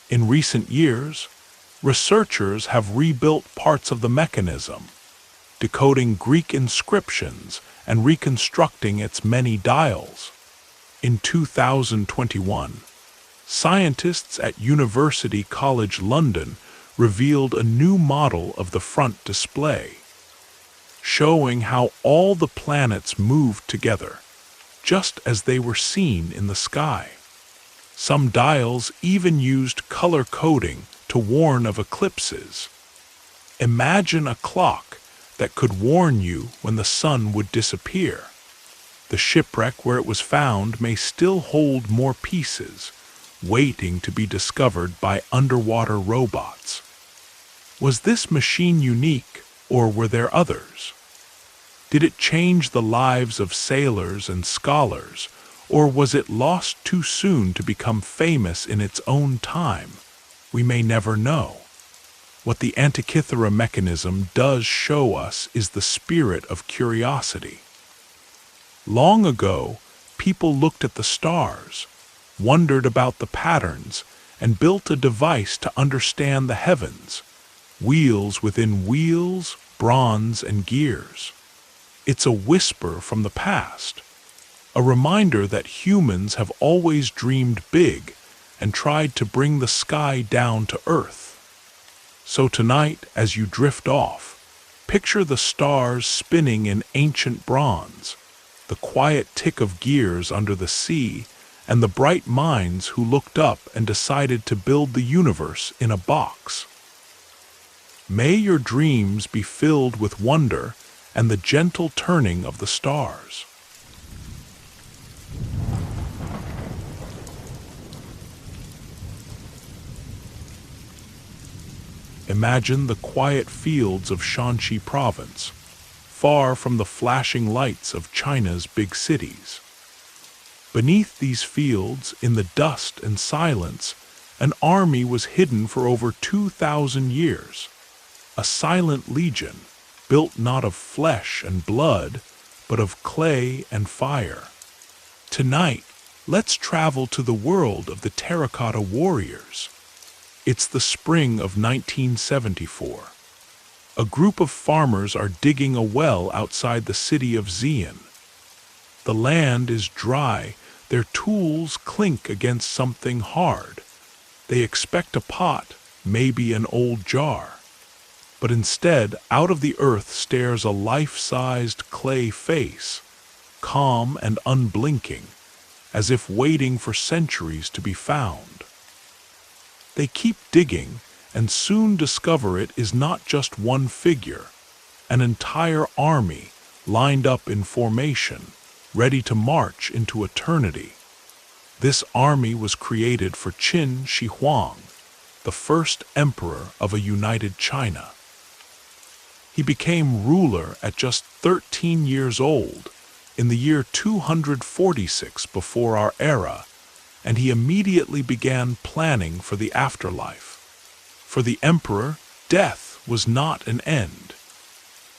In recent years, researchers have rebuilt parts of the mechanism, decoding Greek inscriptions and reconstructing its many dials. In 2021, scientists at University College London revealed a new model of the front display, showing how all the planets moved together, just as they were seen in the sky. Some dials even used color coding to warn of eclipses. Imagine a clock that could warn you when the sun would disappear. The shipwreck where it was found may still hold more pieces, waiting to be discovered by underwater robots. Was this machine unique, or were there others? Did it change the lives of sailors and scholars, or was it lost too soon to become famous in its own time? We may never know. What the Antikythera Mechanism does show us is the spirit of curiosity. Long ago, people looked at the stars, wondered about the patterns, and built a device to understand the heavens, wheels within wheels, bronze and gears. It's a whisper from the past, a reminder that humans have always dreamed big and tried to bring the sky down to earth. So tonight, as you drift off, picture the stars spinning in ancient bronze, the quiet tick of gears under the sea, and the bright minds who looked up and decided to build the universe in a box. May your dreams be filled with wonder and the gentle turning of the stars. Imagine the quiet fields of Shanxi province, far from the flashing lights of China's big cities. Beneath these fields, in the dust and silence, an army was hidden for over 2,000 years, a silent legion, built not of flesh and blood, but of clay and fire. Tonight, let's travel to the world of the Terracotta Warriors. It's the spring of 1974. A group of farmers are digging a well outside the city of Xi'an. The land is dry, their tools clink against something hard. They expect a pot, maybe an old jar. But instead, out of the earth stares a life-sized clay face, calm and unblinking, as if waiting for centuries to be found. They keep digging, and soon discover it is not just one figure, an entire army lined up in formation, ready to march into eternity. This army was created for Qin Shi Huang, the first emperor of a united China. He became ruler at just 13 years old, in the year 246 before our era, and he immediately began planning for the afterlife. For the emperor, death was not an end.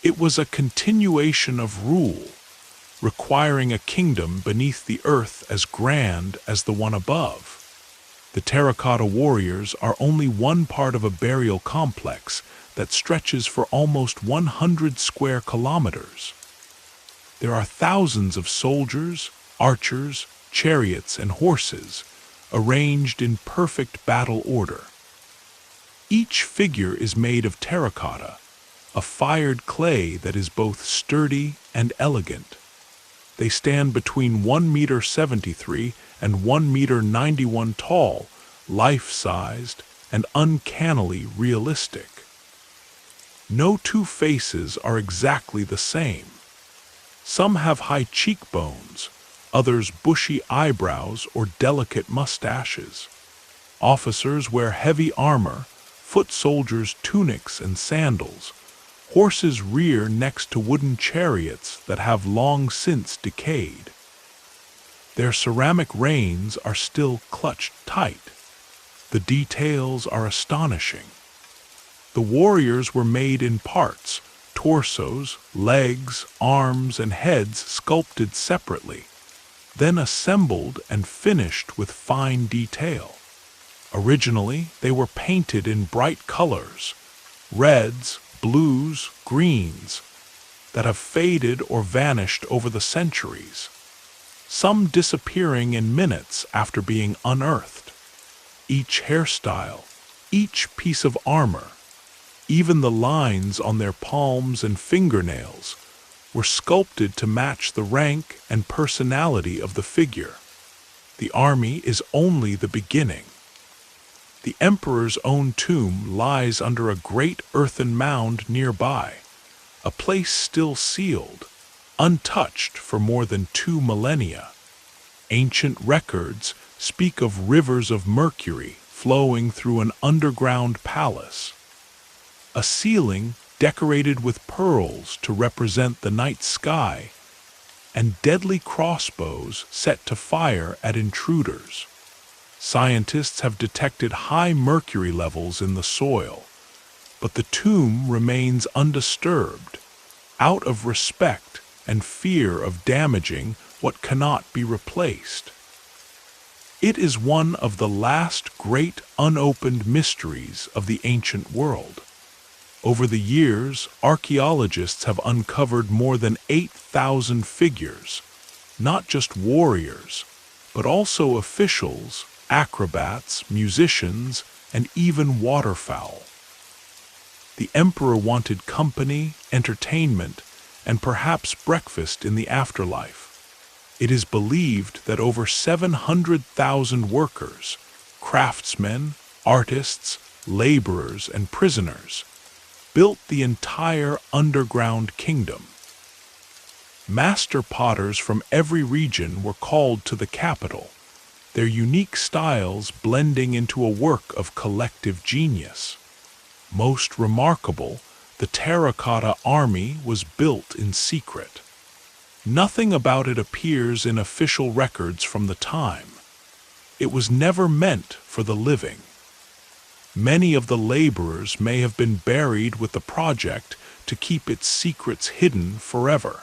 It was a continuation of rule, requiring a kingdom beneath the earth as grand as the one above. The Terracotta Warriors are only one part of a burial complex that stretches for almost 100 square kilometers. There are thousands of soldiers, archers, chariots, and horses, arranged in perfect battle order. Each figure is made of terracotta, a fired clay that is both sturdy and elegant. They stand between 1.73 meters and 1.91 meters tall, life-sized, and uncannily realistic. No two faces are exactly the same. Some have high cheekbones, others bushy eyebrows or delicate mustaches. Officers wear heavy armor, foot soldiers tunics and sandals. Horses rear next to wooden chariots that have long since decayed. Their ceramic reins are still clutched tight. The details are astonishing. The warriors were made in parts, torsos, legs, arms, and heads sculpted separately, then assembled and finished with fine detail. Originally, they were painted in bright colors, reds, blues, greens, that have faded or vanished over the centuries, some disappearing in minutes after being unearthed. Each hairstyle, each piece of armor, even the lines on their palms and fingernails, were sculpted to match the rank and personality of the figure. The army is only the beginning. The emperor's own tomb lies under a great earthen mound nearby, a place still sealed, untouched for more than 2 millennia. Ancient records speak of rivers of mercury flowing through an underground palace, a ceiling decorated with pearls to represent the night sky, and deadly crossbows set to fire at intruders. Scientists have detected high mercury levels in the soil, but the tomb remains undisturbed, out of respect and fear of damaging what cannot be replaced. It is one of the last great unopened mysteries of the ancient world. Over the years, archaeologists have uncovered more than 8,000 figures, not just warriors, but also officials, acrobats, musicians, and even waterfowl. The emperor wanted company, entertainment, and perhaps breakfast in the afterlife. It is believed that over 700,000 workers, craftsmen, artists, laborers, and prisoners built the entire underground kingdom. Master potters from every region were called to the capital, their unique styles blending into a work of collective genius. Most remarkable, the terracotta army was built in secret. Nothing about it appears in official records from the time. It was never meant for the living. Many of the laborers may have been buried with the project to keep its secrets hidden forever.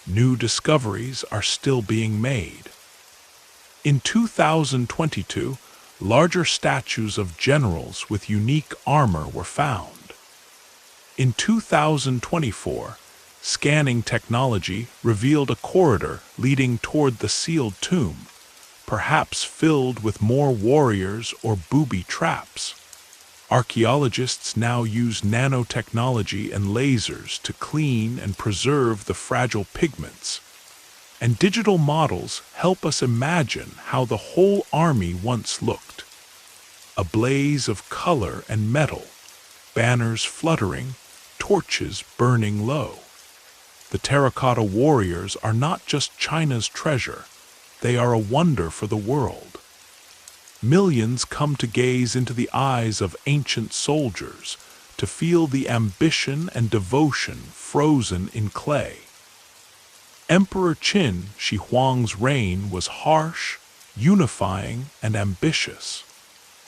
New discoveries are still being made. In 2022, larger statues of generals with unique armor were found. In 2024, scanning technology revealed a corridor leading toward the sealed tomb, perhaps filled with more warriors or booby traps. Archaeologists now use nanotechnology and lasers to clean and preserve the fragile pigments, and digital models help us imagine how the whole army once looked. A blaze of color and metal, banners fluttering, torches burning low. The Terracotta Warriors are not just China's treasure, they are a wonder for the world. Millions come to gaze into the eyes of ancient soldiers, to feel the ambition and devotion frozen in clay. Emperor Qin Shi Huang's reign was harsh, unifying, and ambitious.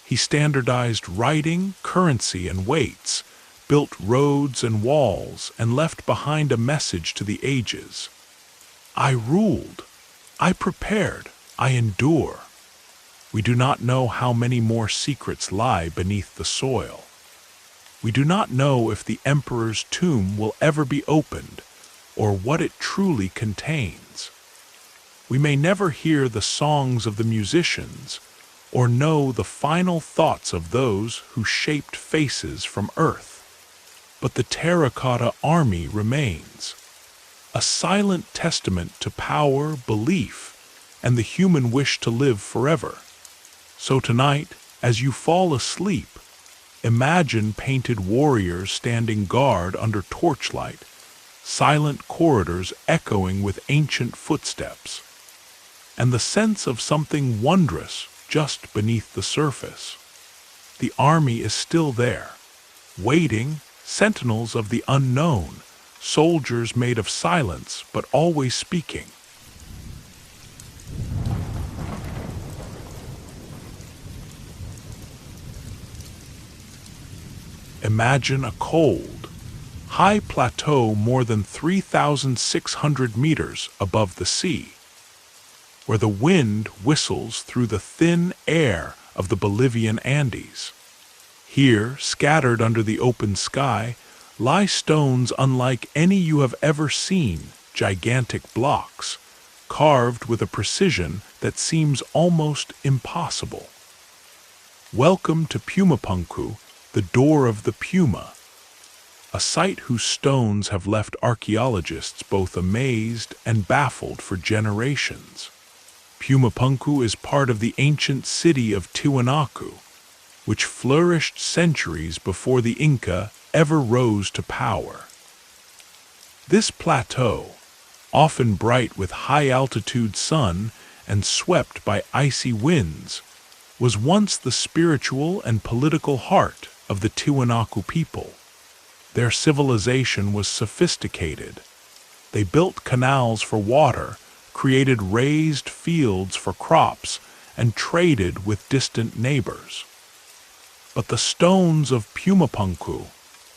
He standardized writing, currency, and weights, built roads and walls, and left behind a message to the ages. I ruled, I prepared, I endure. We do not know how many more secrets lie beneath the soil. We do not know if the emperor's tomb will ever be opened, or what it truly contains. We may never hear the songs of the musicians, or know the final thoughts of those who shaped faces from earth. But the terracotta army remains, a silent testament to power, belief, and the human wish to live forever. So tonight, as you fall asleep, imagine painted warriors standing guard under torchlight, silent corridors echoing with ancient footsteps, and the sense of something wondrous just beneath the surface. The army is still there, waiting, sentinels of the unknown, soldiers made of silence but always speaking. Imagine a cold, high plateau more than 3,600 meters above the sea, where the wind whistles through the thin air of the Bolivian Andes. Here, scattered under the open sky, lie stones unlike any you have ever seen, gigantic blocks, carved with a precision that seems almost impossible. Welcome to Pumapunku, the door of the Puma, a site whose stones have left archaeologists both amazed and baffled for generations. Pumapunku is part of the ancient city of Tiwanaku, which flourished centuries before the Inca ever rose to power. This plateau, often bright with high-altitude sun and swept by icy winds, was once the spiritual and political heart of the Tiwanaku people. Their civilization was sophisticated. They built canals for water, created raised fields for crops, and traded with distant neighbors. But the stones of Pumapunku,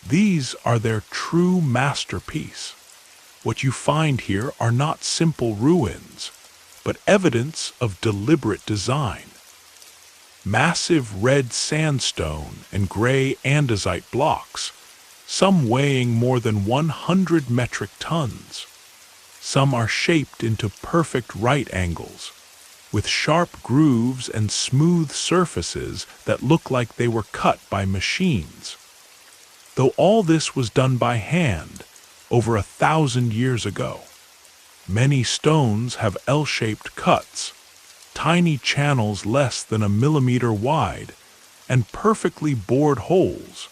these are their true masterpiece. What you find here are not simple ruins, but evidence of deliberate design. Massive red sandstone and gray andesite blocks, some weighing more than 100 metric tons. Some are shaped into perfect right angles, with sharp grooves and smooth surfaces that look like they were cut by machines. Though all this was done by hand over 1,000 years ago. Many stones have L-shaped cuts, tiny channels less than a millimeter wide, and perfectly bored holes,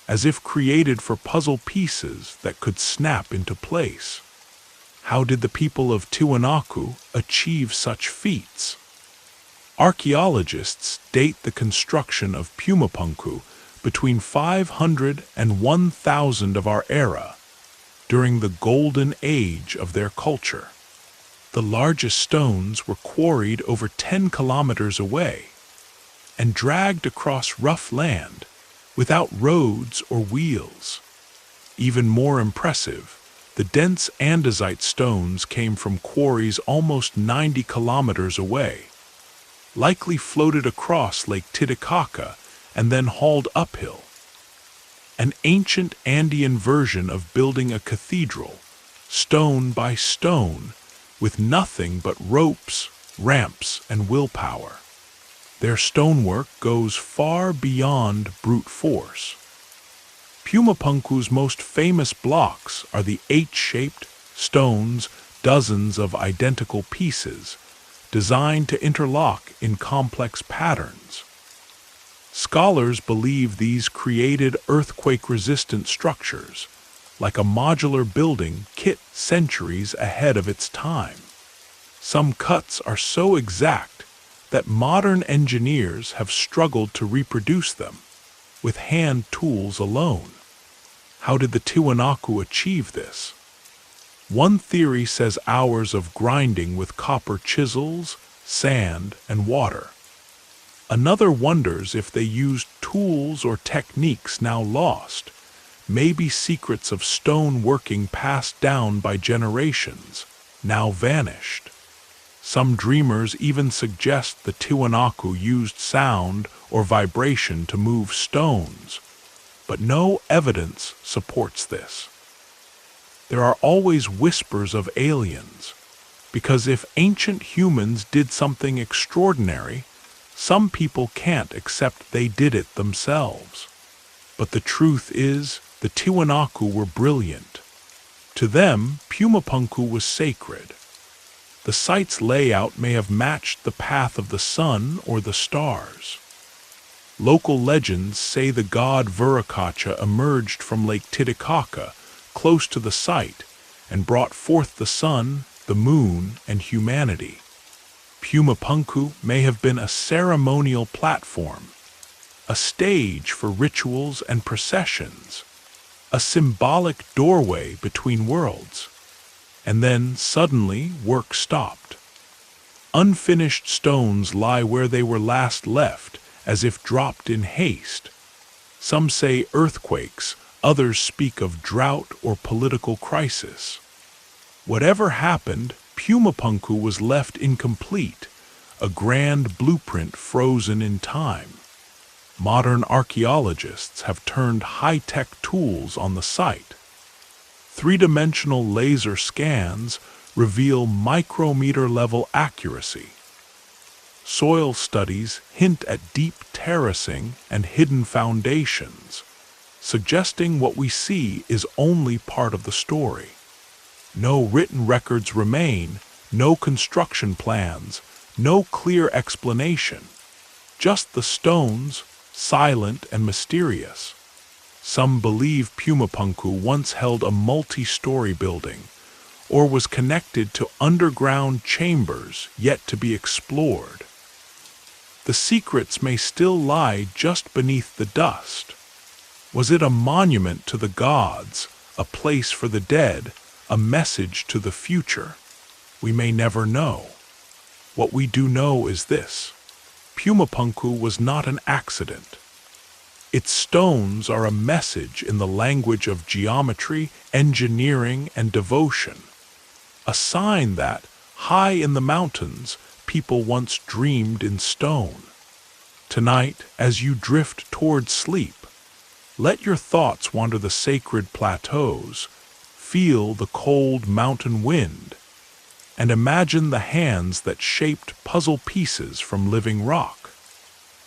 as if created for puzzle pieces that could snap into place. How did the people of Tiwanaku achieve such feats? Archaeologists date the construction of Pumapunku between 500 and 1000 of our era, during the golden age of their culture. The largest stones were quarried over 10 kilometers away and dragged across rough land without roads or wheels. Even more impressive, the dense andesite stones came from quarries almost 90 kilometers away, likely floated across Lake Titicaca and then hauled uphill. An ancient Andean version of building a cathedral, stone by stone, with nothing but ropes, ramps, and willpower. Their stonework goes far beyond brute force. Pumapunku's most famous blocks are the H-shaped stones, dozens of identical pieces, designed to interlock in complex patterns. Scholars believe these created earthquake-resistant structures, like a modular building kit centuries ahead of its time. Some cuts are so exact that modern engineers have struggled to reproduce them with hand tools alone. How did the Tiwanaku achieve this? One theory says hours of grinding with copper chisels, sand, and water. Another wonders if they used tools or techniques now lost, maybe secrets of stone working passed down by generations. now vanished. Some dreamers even suggest the Tiwanaku used sound or vibration to move stones, but no evidence supports this. There are always whispers of aliens, because if ancient humans did something extraordinary, some people can't accept they did it themselves. But the truth is, the Tiwanaku were brilliant. To them, Pumapunku was sacred. The site's layout may have matched the path of the sun or the stars. Local legends say the god Viracocha emerged from Lake Titicaca, close to the site, and brought forth the sun, the moon, and humanity. Pumapunku may have been a ceremonial platform, a stage for rituals and processions, a symbolic doorway between worlds. And then, suddenly, work stopped. Unfinished stones lie where they were last left, as if dropped in haste. Some say earthquakes, others speak of drought or political crisis. Whatever happened, Pumapunku was left incomplete, a grand blueprint frozen in time. Modern archaeologists have turned high-tech tools on the site. Three-dimensional laser scans reveal micrometer-level accuracy. Soil studies hint at deep terracing and hidden foundations, suggesting what we see is only part of the story. No written records remain, no construction plans, no clear explanation. Just the stones, silent and mysterious. Some believe Pumapunku once held a multi-story building, or was connected to underground chambers yet to be explored. The secrets may still lie just beneath the dust. Was it a monument to the gods, a place for the dead, a message to the future? We may never know. What we do know is this: Pumapunku was not an accident. Its stones are a message in the language of geometry, engineering, and devotion. A sign that, high in the mountains, people once dreamed in stone. Tonight, as you drift toward sleep, let your thoughts wander the sacred plateaus, feel the cold mountain wind, and imagine the hands that shaped puzzle pieces from living rock.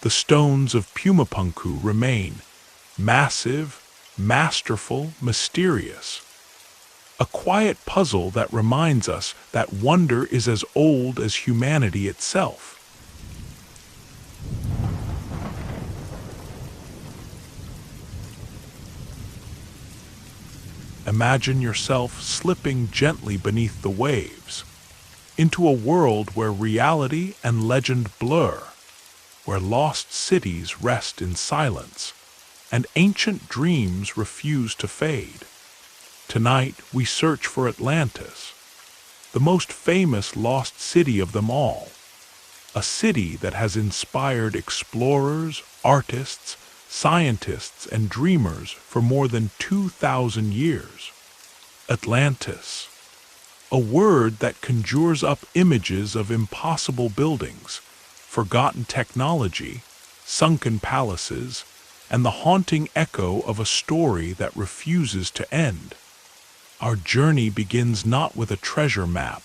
The stones of Pumapunku remain massive, masterful, mysterious. A quiet puzzle that reminds us that wonder is as old as humanity itself. Imagine yourself slipping gently beneath the waves, into a world where reality and legend blur, where lost cities rest in silence, and ancient dreams refuse to fade. Tonight we search for Atlantis, the most famous lost city of them all, a city that has inspired explorers, artists, scientists, and dreamers for more than 2,000 years. Atlantis, a word that conjures up images of impossible buildings, forgotten technology, sunken palaces, and the haunting echo of a story that refuses to end. Our journey begins not with a treasure map,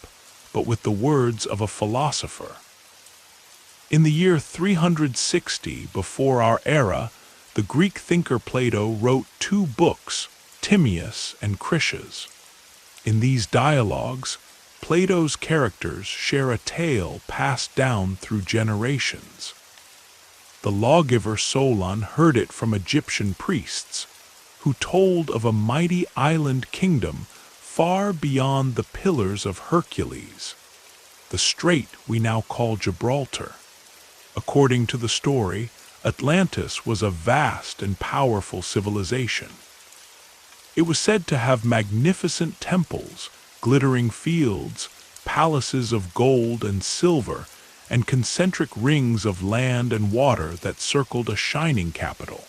but with the words of a philosopher. In the year 360 before our era, the Greek thinker Plato wrote 2 books, Timaeus and Critias. In these dialogues, Plato's characters share a tale passed down through generations. The lawgiver Solon heard it from Egyptian priests, who told of a mighty island kingdom far beyond the Pillars of Hercules, the strait we now call Gibraltar. According to the story, Atlantis was a vast and powerful civilization. It was said to have magnificent temples, glittering fields, palaces of gold and silver, and concentric rings of land and water that circled a shining capital.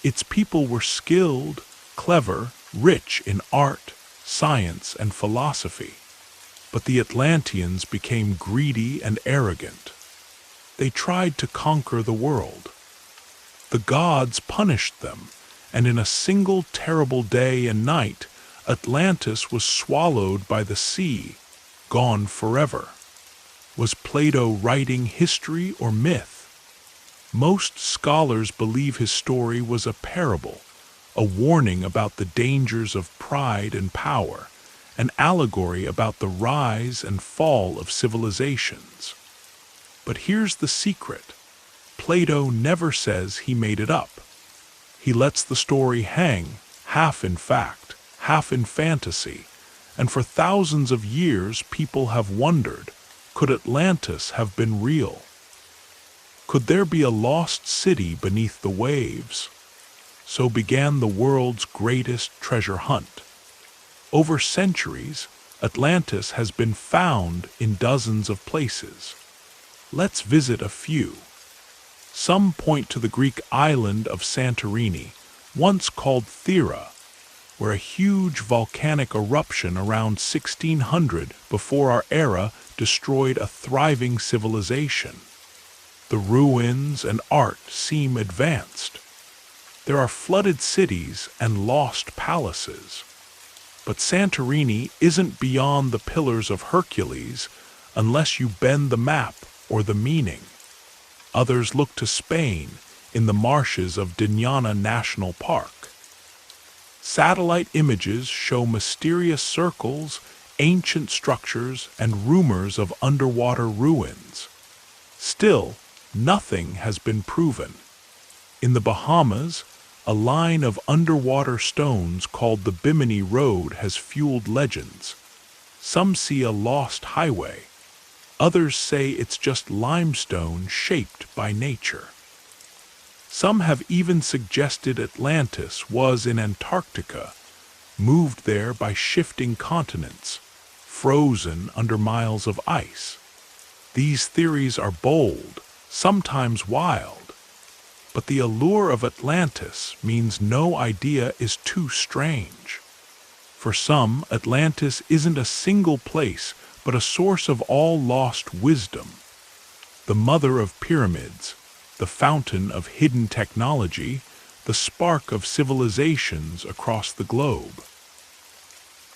Its people were skilled, clever, rich in art, science, and philosophy. But the Atlanteans became greedy and arrogant. They tried to conquer the world. The gods punished them, and in a single terrible day and night, Atlantis was swallowed by the sea, gone forever. Was Plato writing history or myth? Most scholars believe his story was a parable, a warning about the dangers of pride and power, an allegory about the rise and fall of civilizations. But here's the secret. Plato never says he made it up. He lets the story hang, half in fact, half in fantasy, and for thousands of years people have wondered, could Atlantis have been real? Could there be a lost city beneath the waves? So began the world's greatest treasure hunt. Over centuries, Atlantis has been found in dozens of places. Let's visit a few. Some point to the Greek island of Santorini, once called Thera, where a huge volcanic eruption around 1600 before our era destroyed a thriving civilization. The ruins and art seem advanced. There are flooded cities and lost palaces. But Santorini isn't beyond the Pillars of Hercules unless you bend the map or the meaning. Others look to Spain in the marshes of Dinyana National Park. Satellite images show mysterious circles, ancient structures, and rumors of underwater ruins. Still, nothing has been proven. In the Bahamas, a line of underwater stones called the Bimini Road has fueled legends. Some see a lost highway. Others say it's just limestone shaped by nature. Some have even suggested Atlantis was in Antarctica, moved there by shifting continents, frozen under miles of ice. These theories are bold, sometimes wild, but the allure of Atlantis means no idea is too strange. For some, Atlantis isn't a single place, but a source of all lost wisdom. The mother of pyramids, the fountain of hidden technology, the spark of civilizations across the globe.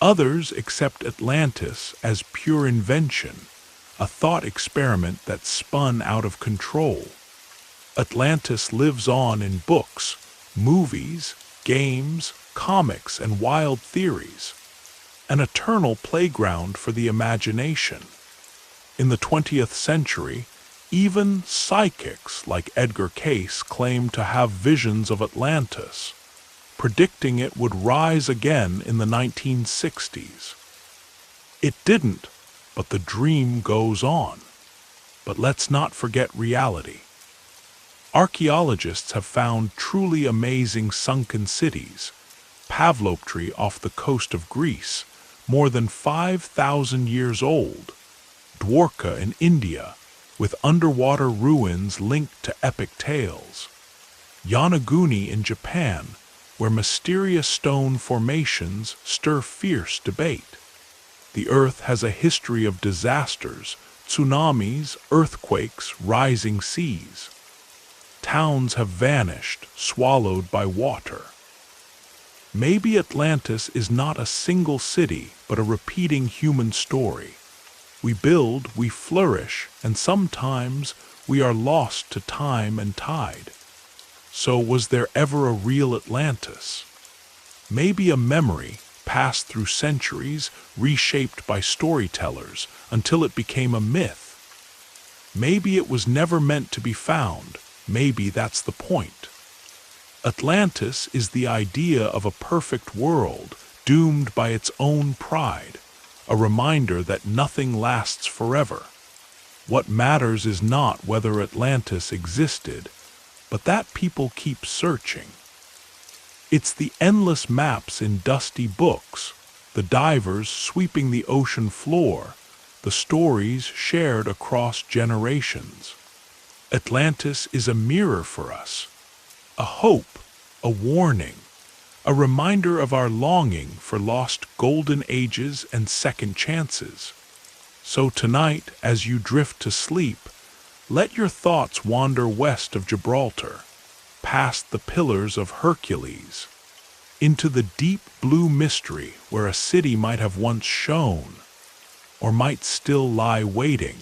Others accept Atlantis as pure invention, a thought experiment that spun out of control. Atlantis lives on in books, movies, games, comics, and wild theories, an eternal playground for the imagination. In the 20th century, even psychics like Edgar Cayce claimed to have visions of Atlantis, predicting it would rise again in the 1960s. It didn't, but the dream goes on. But let's not forget reality. Archaeologists have found truly amazing sunken cities. Pavloptri off the coast of Greece, more than 5,000 years old. Dwarka in India, with underwater ruins linked to epic tales. Yonaguni in Japan, where mysterious stone formations stir fierce debate. The Earth has a history of disasters, tsunamis, earthquakes, rising seas. Towns have vanished, swallowed by water. Maybe Atlantis is not a single city, but a repeating human story. We build, we flourish, and sometimes we are lost to time and tide. So was there ever a real Atlantis? Maybe a memory, passed through centuries, reshaped by storytellers, until it became a myth. Maybe it was never meant to be found. Maybe that's the point. Atlantis is the idea of a perfect world, doomed by its own pride, a reminder that nothing lasts forever. What matters is not whether Atlantis existed, but that people keep searching. It's the endless maps in dusty books, the divers sweeping the ocean floor, the stories shared across generations. Atlantis is a mirror for us, a hope, a warning, a reminder of our longing for lost golden ages and second chances. So tonight, as you drift to sleep, let your thoughts wander west of Gibraltar, past the Pillars of Hercules, into the deep blue mystery where a city might have once shone, or might still lie waiting.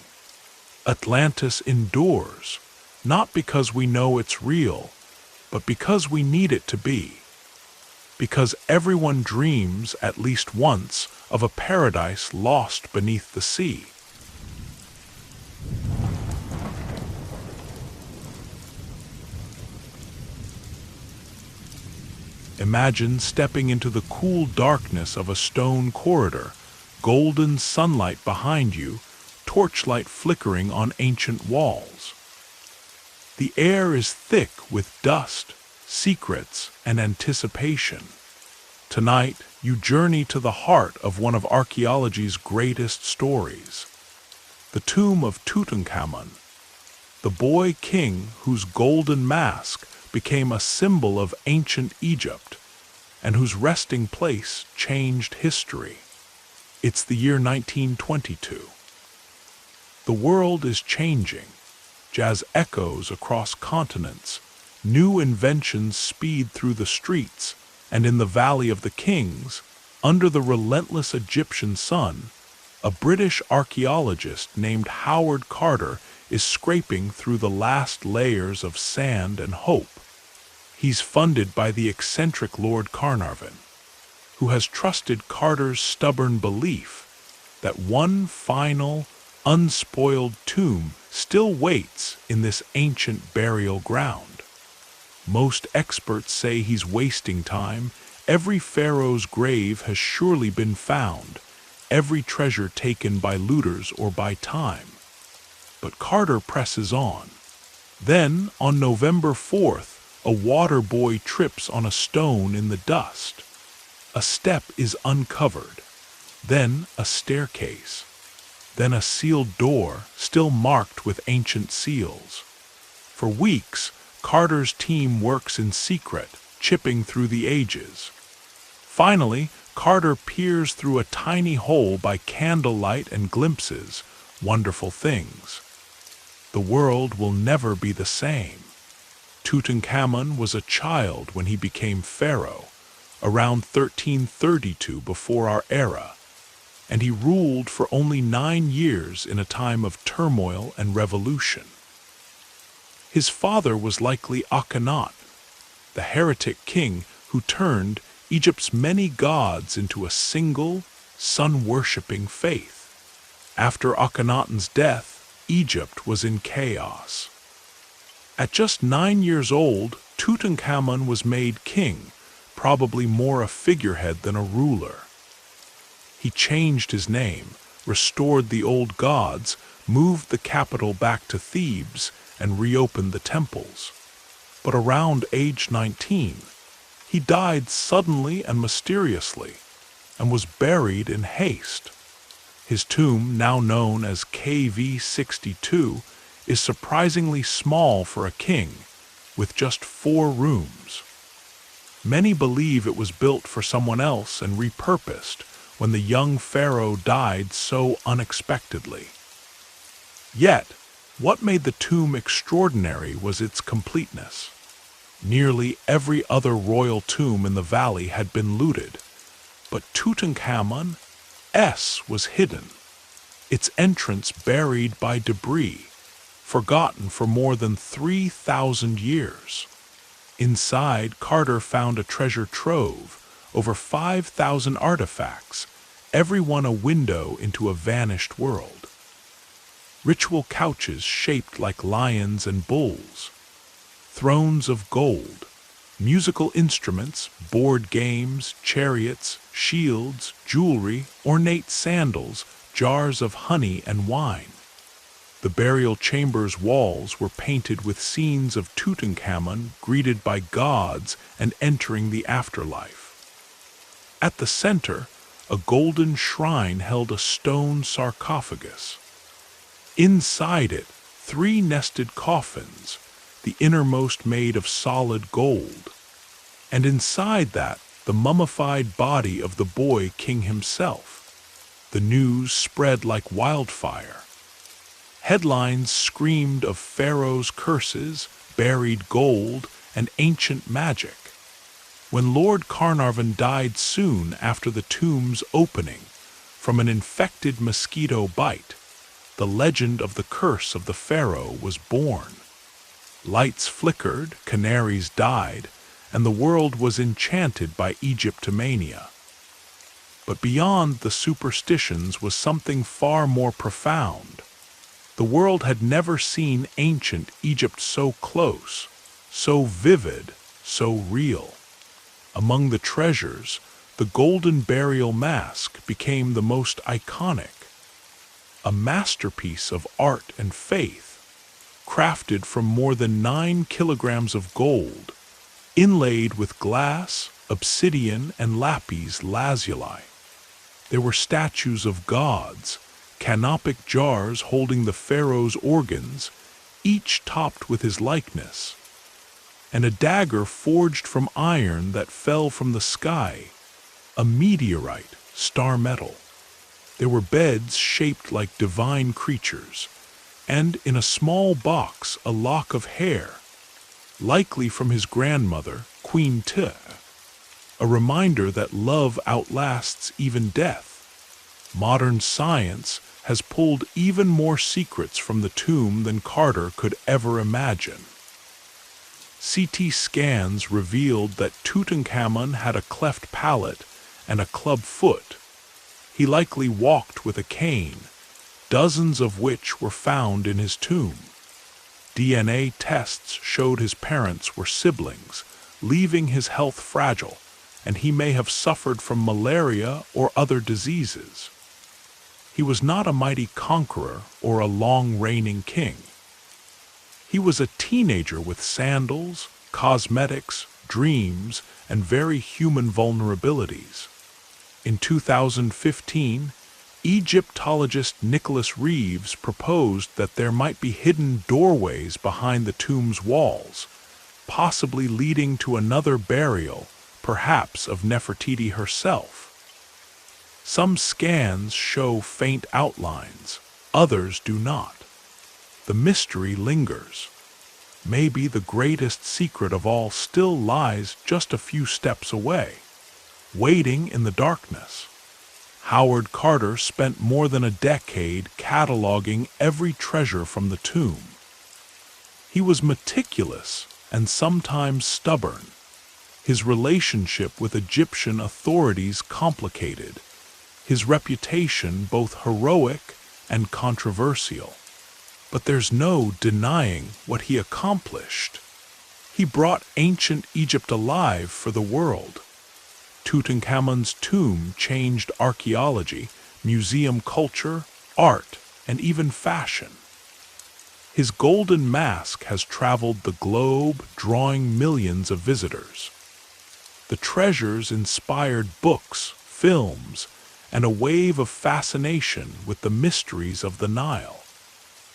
Atlantis endures, not because we know it's real, but because we need it to be. Because everyone dreams, at least once, of a paradise lost beneath the sea. Imagine stepping into the cool darkness of a stone corridor, golden sunlight behind you, torchlight flickering on ancient walls. The air is thick with dust, secrets, and anticipation. Tonight, you journey to the heart of one of archaeology's greatest stories, the Tomb of Tutankhamun, the boy king whose golden mask became a symbol of ancient Egypt and whose resting place changed history. It's the year 1922. The world is changing. Jazz echoes across continents. New inventions speed through the streets, and in the Valley of the Kings, under the relentless Egyptian sun, a British archaeologist named Howard Carter is scraping through the last layers of sand and hope. He's funded by the eccentric Lord Carnarvon, who has trusted Carter's stubborn belief that one final, unspoiled tomb still waits in this ancient burial ground. Most experts say he's wasting time. Every pharaoh's grave has surely been found, every treasure taken by looters or by time. But Carter presses on. Then, on November 4th, a water boy trips on a stone in the dust. A step is uncovered. Then a staircase. Then a sealed door, still marked with ancient seals. For weeks, Carter's team works in secret, chipping through the ages. Finally, Carter peers through a tiny hole by candlelight and glimpses wonderful things. The world will never be the same. Tutankhamun was a child when he became pharaoh, around 1332 before our era, and he ruled for only 9 years in a time of turmoil and revolution. His father was likely Akhenaten, the heretic king who turned Egypt's many gods into a single, sun-worshipping faith. After Akhenaten's death, Egypt was in chaos. At just 9 years old, Tutankhamun was made king, probably more a figurehead than a ruler. He changed his name, restored the old gods, moved the capital back to Thebes, and reopened the temples. But around age 19, he died suddenly and mysteriously, and was buried in haste. His tomb, now known as KV62, is surprisingly small for a king, with just 4 rooms. Many believe it was built for someone else and repurposed when the young pharaoh died so unexpectedly. Yet, what made the tomb extraordinary was its completeness. Nearly every other royal tomb in the valley had been looted, but Tutankhamun's was hidden, its entrance buried by debris, forgotten for more than 3,000 years. Inside, Carter found a treasure trove, over 5,000 artifacts, every one a window into a vanished world. Ritual couches shaped like lions and bulls, thrones of gold, musical instruments, board games, chariots, shields, jewelry, ornate sandals, jars of honey and wine. The burial chamber's walls were painted with scenes of Tutankhamun greeted by gods and entering the afterlife. At the center, a golden shrine held a stone sarcophagus. Inside it, 3 nested coffins, the innermost made of solid gold. And inside that, the mummified body of the boy king himself. The news spread like wildfire. Headlines screamed of pharaohs' curses, buried gold, and ancient magic. When Lord Carnarvon died soon after the tomb's opening from an infected mosquito bite, the legend of the curse of the pharaoh was born. Lights flickered, canaries died, and the world was enchanted by Egyptomania. But beyond the superstitions was something far more profound. The world had never seen ancient Egypt so close, so vivid, so real. Among the treasures, the golden burial mask became the most iconic. A masterpiece of art and faith, crafted from more than 9 kilograms of gold, inlaid with glass, obsidian, and lapis lazuli. There were statues of gods, canopic jars holding the pharaoh's organs, each topped with his likeness, and a dagger forged from iron that fell from the sky, a meteorite, star metal. There were beds shaped like divine creatures, and in a small box a lock of hair, likely from his grandmother, Queen Te, a reminder that love outlasts even death. Modern science has pulled even more secrets from the tomb than Carter could ever imagine. CT scans revealed that Tutankhamun had a cleft palate and a club foot. He likely walked with a cane, dozens of which were found in his tomb. DNA tests showed his parents were siblings, leaving his health fragile, and he may have suffered from malaria or other diseases. He was not a mighty conqueror or a long-reigning king. He was a teenager with sandals, cosmetics, dreams, and very human vulnerabilities. In 2015, Egyptologist Nicholas Reeves proposed that there might be hidden doorways behind the tomb's walls, possibly leading to another burial, perhaps of Nefertiti herself. Some scans show faint outlines, others do not. The mystery lingers. Maybe the greatest secret of all still lies just a few steps away, waiting in the darkness. Howard Carter spent more than a decade cataloging every treasure from the tomb. He was meticulous and sometimes stubborn. His relationship with Egyptian authorities complicated, his reputation both heroic and controversial. But there's no denying what he accomplished. He brought ancient Egypt alive for the world. Tutankhamun's tomb changed archaeology, museum culture, art, and even fashion. His golden mask has traveled the globe, drawing millions of visitors. The treasures inspired books, films, and a wave of fascination with the mysteries of the Nile.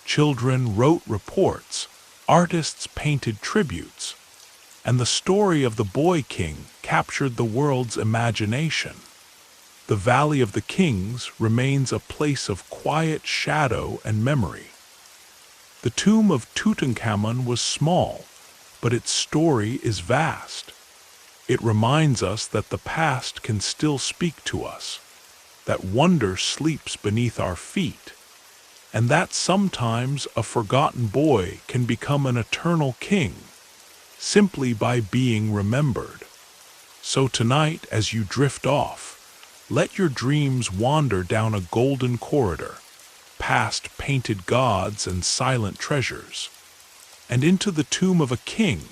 Children wrote reports, artists painted tributes, and the story of the Boy King captured the world's imagination. The Valley of the Kings remains a place of quiet shadow and memory. The tomb of Tutankhamun was small, but its story is vast. It reminds us that the past can still speak to us, that wonder sleeps beneath our feet, and that sometimes a forgotten boy can become an eternal king, simply by being remembered. So tonight, as you drift off, let your dreams wander down a golden corridor, past painted gods and silent treasures, and into the tomb of a king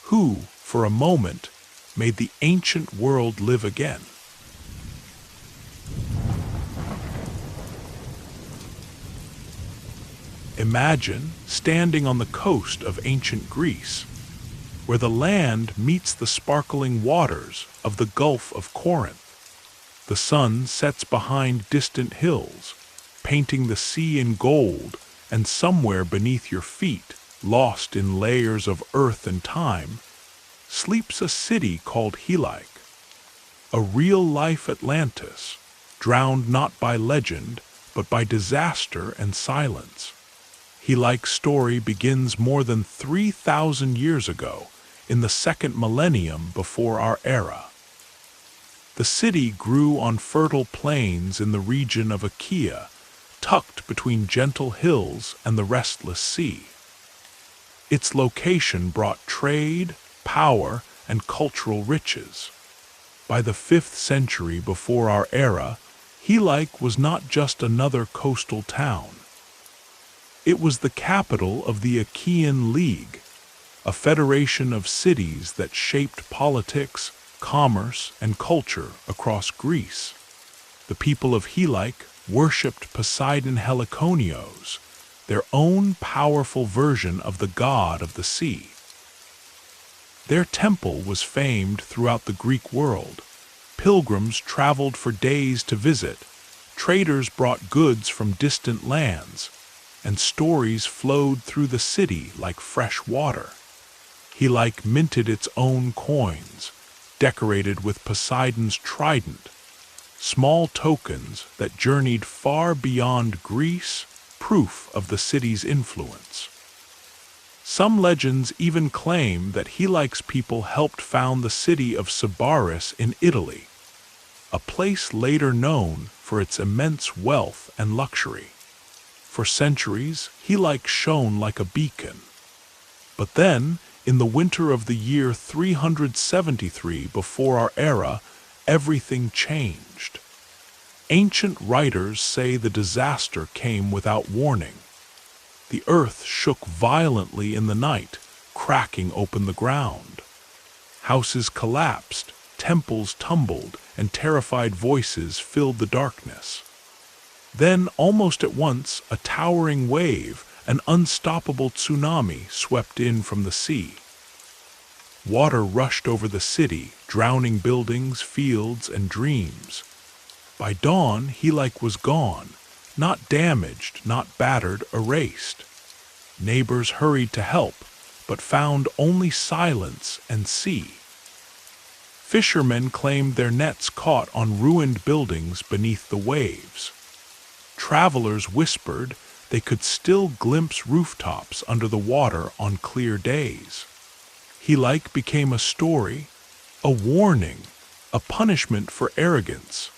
who, for a moment, made the ancient world live again. Imagine standing on the coast of ancient Greece, where the land meets the sparkling waters of the Gulf of Corinth. The sun sets behind distant hills, painting the sea in gold, and somewhere beneath your feet, lost in layers of earth and time, sleeps a city called Helike, a real-life Atlantis, drowned not by legend, but by disaster and silence. Helike's story begins more than 3,000 years ago, in the second millennium before our era. The city grew on fertile plains in the region of Achaea, tucked between gentle hills and the restless sea. Its location brought trade, power, and cultural riches. By the 5th century before our era, Helike was not just another coastal town. It was the capital of the Achaean League, a federation of cities that shaped politics, commerce, and culture across Greece. The people of Helike worshipped Poseidon Helikonios, their own powerful version of the god of the sea. Their temple was famed throughout the Greek world. Pilgrims traveled for days to visit, traders brought goods from distant lands, and stories flowed through the city like fresh water. Helike minted its own coins, decorated with Poseidon's trident, small tokens that journeyed far beyond Greece, proof of the city's influence. Some legends even claim that Helike's people helped found the city of Sybaris in Italy, a place later known for its immense wealth and luxury. For centuries, Helike shone like a beacon. But then, in the winter of the year 373 before our era, everything changed. Ancient writers say the disaster came without warning. The earth shook violently in the night, cracking open the ground. Houses collapsed, temples tumbled, and terrified voices filled the darkness. Then, almost at once, a towering wave, an unstoppable tsunami, swept in from the sea. Water rushed over the city, drowning buildings, fields, and dreams. By dawn, Helike was gone, not damaged, not battered, erased. Neighbors hurried to help, but found only silence and sea. Fishermen claimed their nets caught on ruined buildings beneath the waves. Travelers whispered they could still glimpse rooftops under the water on clear days. Helike became a story, a warning, a punishment for arrogance,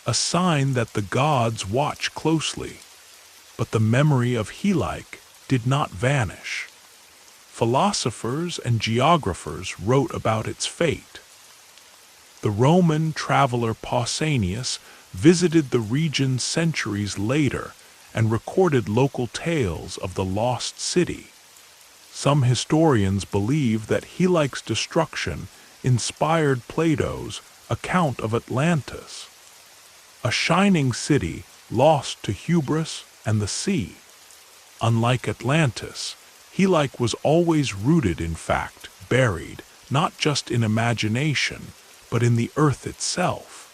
a sign that the gods watch closely. But the memory of Helike did not vanish. Philosophers and geographers wrote about its fate. The Roman traveler Pausanias visited the region centuries later and recorded local tales of the lost city. Some historians believe that Helike's destruction inspired Plato's account of Atlantis, a shining city lost to hubris and the sea. Unlike Atlantis, Helike was always rooted in fact, buried, not just in imagination, but in the earth itself.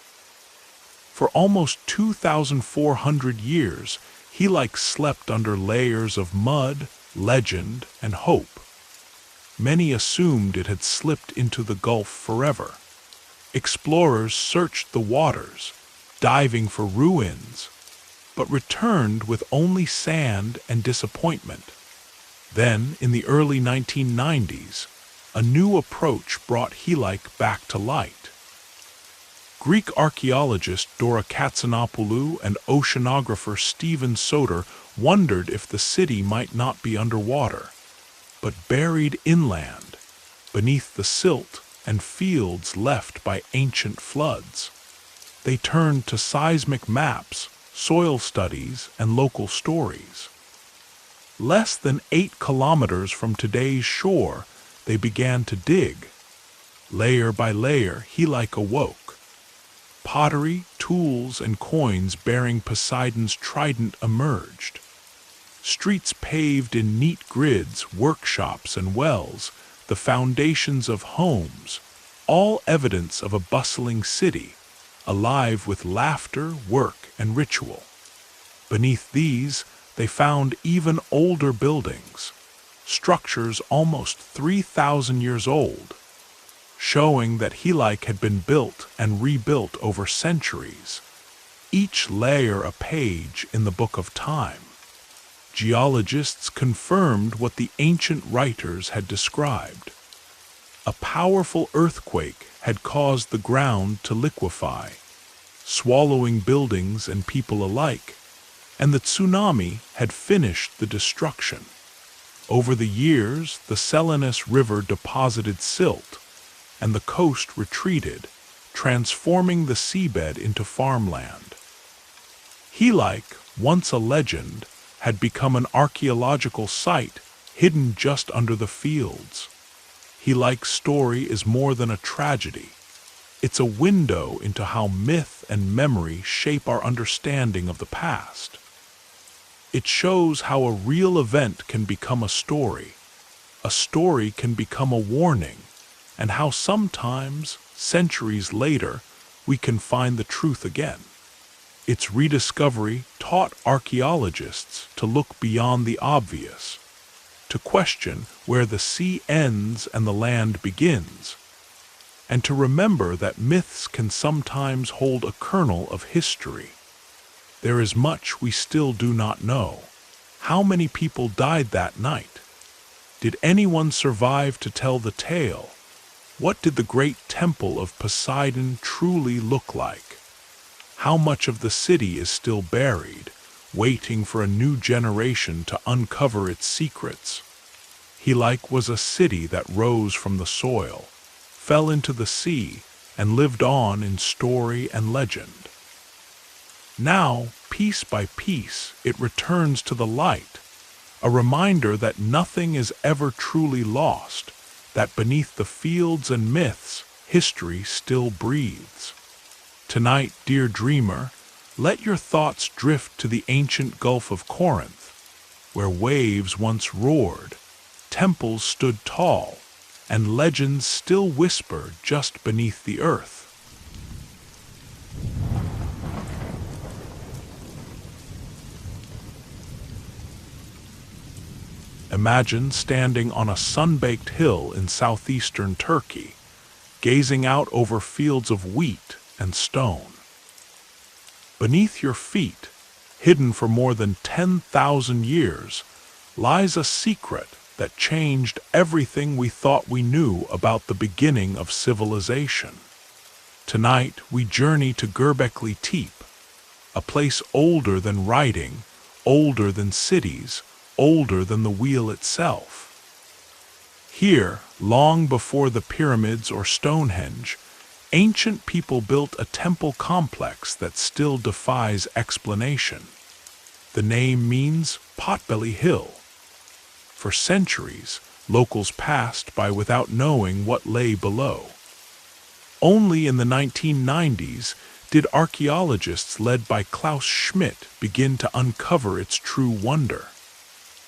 For almost 2,400 years, Helike slept under layers of mud, legend, and hope. Many assumed it had slipped into the Gulf forever. Explorers searched the waters, diving for ruins, but returned with only sand and disappointment. Then, in the early 1990s, a new approach brought Helike back to light. Greek archaeologist Dora Katsanapoulou and oceanographer Stephen Soter wondered if the city might not be underwater, but buried inland, beneath the silt and fields left by ancient floods. They turned to seismic maps, soil studies, and local stories. Less than 8 kilometers from today's shore, they began to dig. Layer by layer, Helike awoke. Pottery, tools, and coins bearing Poseidon's trident emerged. Streets paved in neat grids, workshops and wells, the foundations of homes, all evidence of a bustling city, alive with laughter, work, and ritual. Beneath these, they found even older buildings, structures almost 3,000 years old, showing that Helike had been built and rebuilt over centuries. each layer a page in the book of time. Geologists confirmed what the ancient writers had described. A powerful earthquake had caused the ground to liquefy, swallowing buildings and people alike, and the tsunami had finished the destruction. Over the years, the Selinus River deposited silt, and the coast retreated, transforming the seabed into farmland. Helike, once a legend, had become an archaeological site hidden just under the fields. Helike's story is more than a tragedy. It's a window into how myth and memory shape our understanding of the past. It shows how a real event can become a story can become a warning, and how sometimes, centuries later, we can find the truth again. Its rediscovery taught archaeologists to look beyond the obvious, to question where the sea ends and the land begins, and to remember that myths can sometimes hold a kernel of history. There is much we still do not know. How many people died that night? Did anyone survive to tell the tale? What did the great temple of Poseidon truly look like? How much of the city is still buried, waiting for a new generation to uncover its secrets? Helike was a city that rose from the soil, fell into the sea, and lived on in story and legend. Now, piece by piece, it returns to the light, a reminder that nothing is ever truly lost, that beneath the fields and myths, history still breathes. Tonight, dear dreamer, let your thoughts drift to the ancient Gulf of Corinth, where waves once roared, temples stood tall, and legends still whisper just beneath the earth. Imagine standing on a sun-baked hill in southeastern Turkey, gazing out over fields of wheat and stone. Beneath your feet, hidden for more than 10,000 years, lies a secret that changed everything we thought we knew about the beginning of civilization. Tonight, we journey to Göbekli Tepe, a place older than writing, older than cities, older than the wheel itself. Here, long before the pyramids or Stonehenge, ancient people built a temple complex that still defies explanation. The name means Potbelly Hill. For centuries, locals passed by without knowing what lay below. Only in the 1990s did archaeologists led by Klaus Schmidt begin to uncover its true wonder.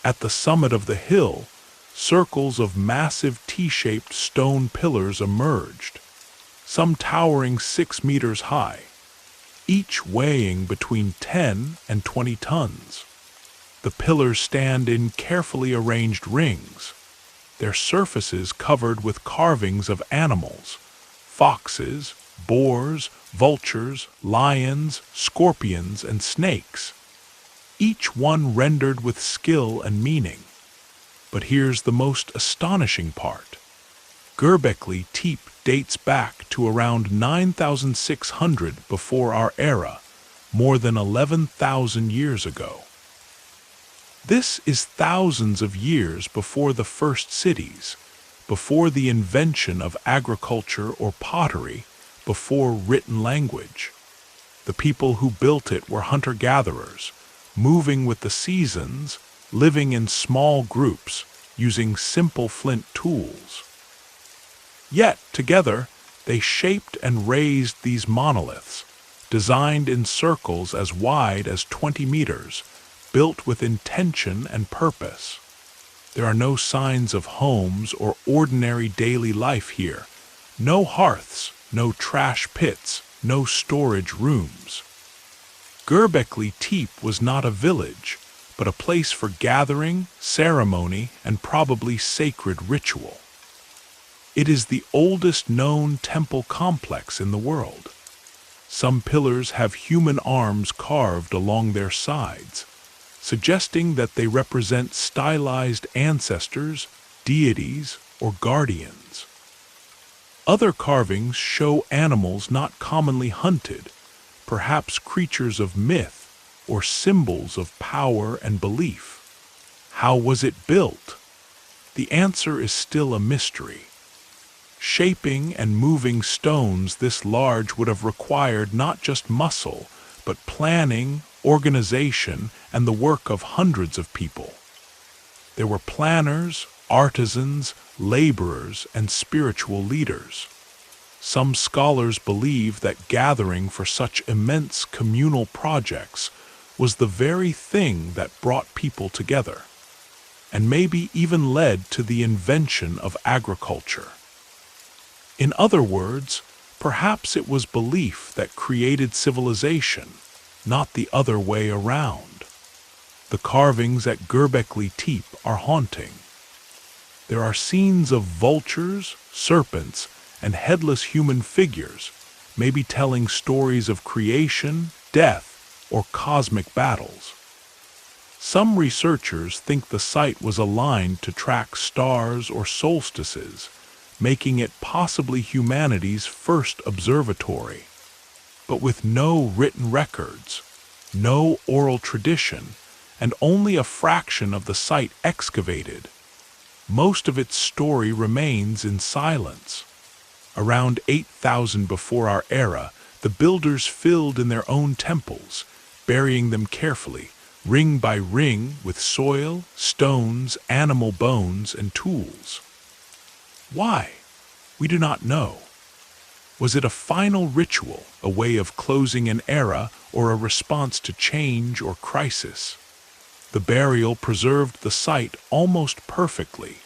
At the summit of the hill, circles of massive T-shaped stone pillars emerged, some towering 6 meters high, each weighing between 10 and 20 tons. The pillars stand in carefully arranged rings, their surfaces covered with carvings of animals, foxes, boars, vultures, lions, scorpions, and snakes, each one rendered with skill and meaning. But here's the most astonishing part. Göbekli Tepe dates back to around 9,600 before our era, more than 11,000 years ago. This is thousands of years before the first cities, before the invention of agriculture or pottery, before written language. The people who built it were hunter-gatherers, moving with the seasons, living in small groups, using simple flint tools. Yet, together, they shaped and raised these monoliths, designed in circles as wide as 20 meters, built with intention and purpose. There are no signs of homes or ordinary daily life here. No hearths, no trash pits, no storage rooms. Göbekli Tepe was not a village, but a place for gathering, ceremony, and probably sacred ritual. It is the oldest known temple complex in the world. Some pillars have human arms carved along their sides, suggesting that they represent stylized ancestors, deities, or guardians. Other carvings show animals not commonly hunted, perhaps creatures of myth or symbols of power and belief. How was it built? The answer is still a mystery. Shaping and moving stones this large would have required not just muscle, but planning, organization, and the work of hundreds of people. There were planners, artisans, laborers, and spiritual leaders. Some scholars believe that gathering for such immense communal projects was the very thing that brought people together, and maybe even led to the invention of agriculture. In other words, perhaps it was belief that created civilization, not the other way around. The carvings at Göbekli Tepe are haunting. There are scenes of vultures, serpents, and headless human figures, maybe telling stories of creation, death, or cosmic battles. Some researchers think the site was aligned to track stars or solstices, making it possibly humanity's first observatory. But with no written records, no oral tradition, and only a fraction of the site excavated, most of its story remains in silence. Around 8,000 before our era, the builders filled in their own temples, burying them carefully, ring by ring, with soil, stones, animal bones, and tools. Why? We do not know. Was it a final ritual, a way of closing an era, or a response to change or crisis? The burial preserved the site almost perfectly,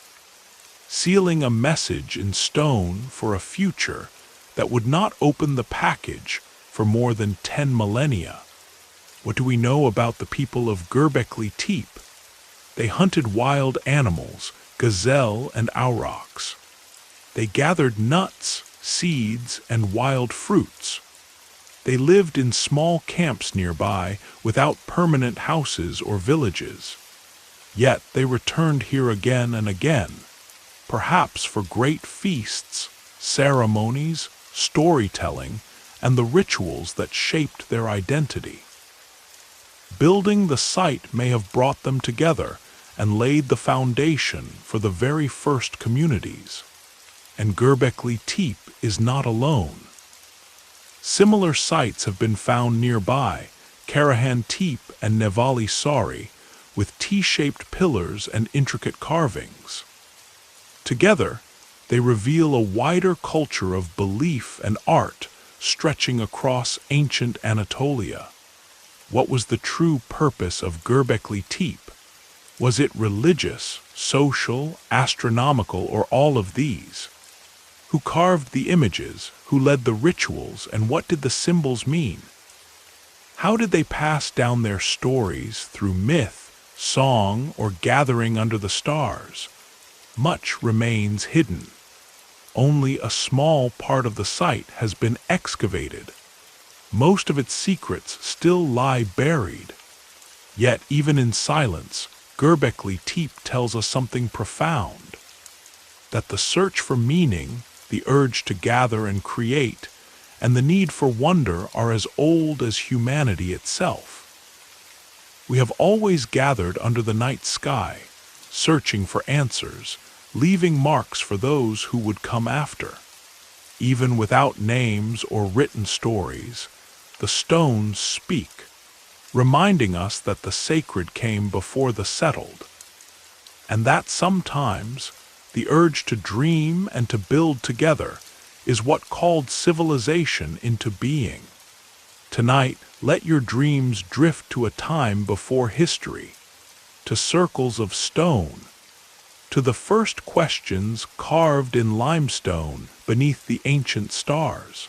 sealing a message in stone for a future that would not open the package for more than 10 millennia. What do we know about the people of Göbekli Tepe? They hunted wild animals, gazelle and aurochs. They gathered nuts, seeds, and wild fruits. They lived in small camps nearby without permanent houses or villages. Yet they returned here again and again, perhaps for great feasts, ceremonies, storytelling, and the rituals that shaped their identity. Building the site may have brought them together and laid the foundation for the very first communities. And Göbekli Tepe is not alone. Similar sites have been found nearby, Karahan Tepe and Nevali Sari, with T-shaped pillars and intricate carvings. Together, they reveal a wider culture of belief and art stretching across ancient Anatolia. What was the true purpose of Göbekli Tepe? Was it religious, social, astronomical, or all of these? Who carved the images, who led the rituals, and what did the symbols mean? How did they pass down their stories through myth, song, or gathering under the stars? Much remains hidden. Only a small part of the site has been excavated. Most of its secrets still lie buried. Yet even in silence, Göbekli Tepe tells us something profound. That the search for meaning, the urge to gather and create, and the need for wonder are as old as humanity itself. We have always gathered under the night sky, searching for answers, leaving marks for those who would come after. Even without names or written stories, the stones speak, reminding us that the sacred came before the settled, and that sometimes the urge to dream and to build together is what called civilization into being. Tonight, let your dreams drift to a time before history, to circles of stone, to the first questions carved in limestone beneath the ancient stars.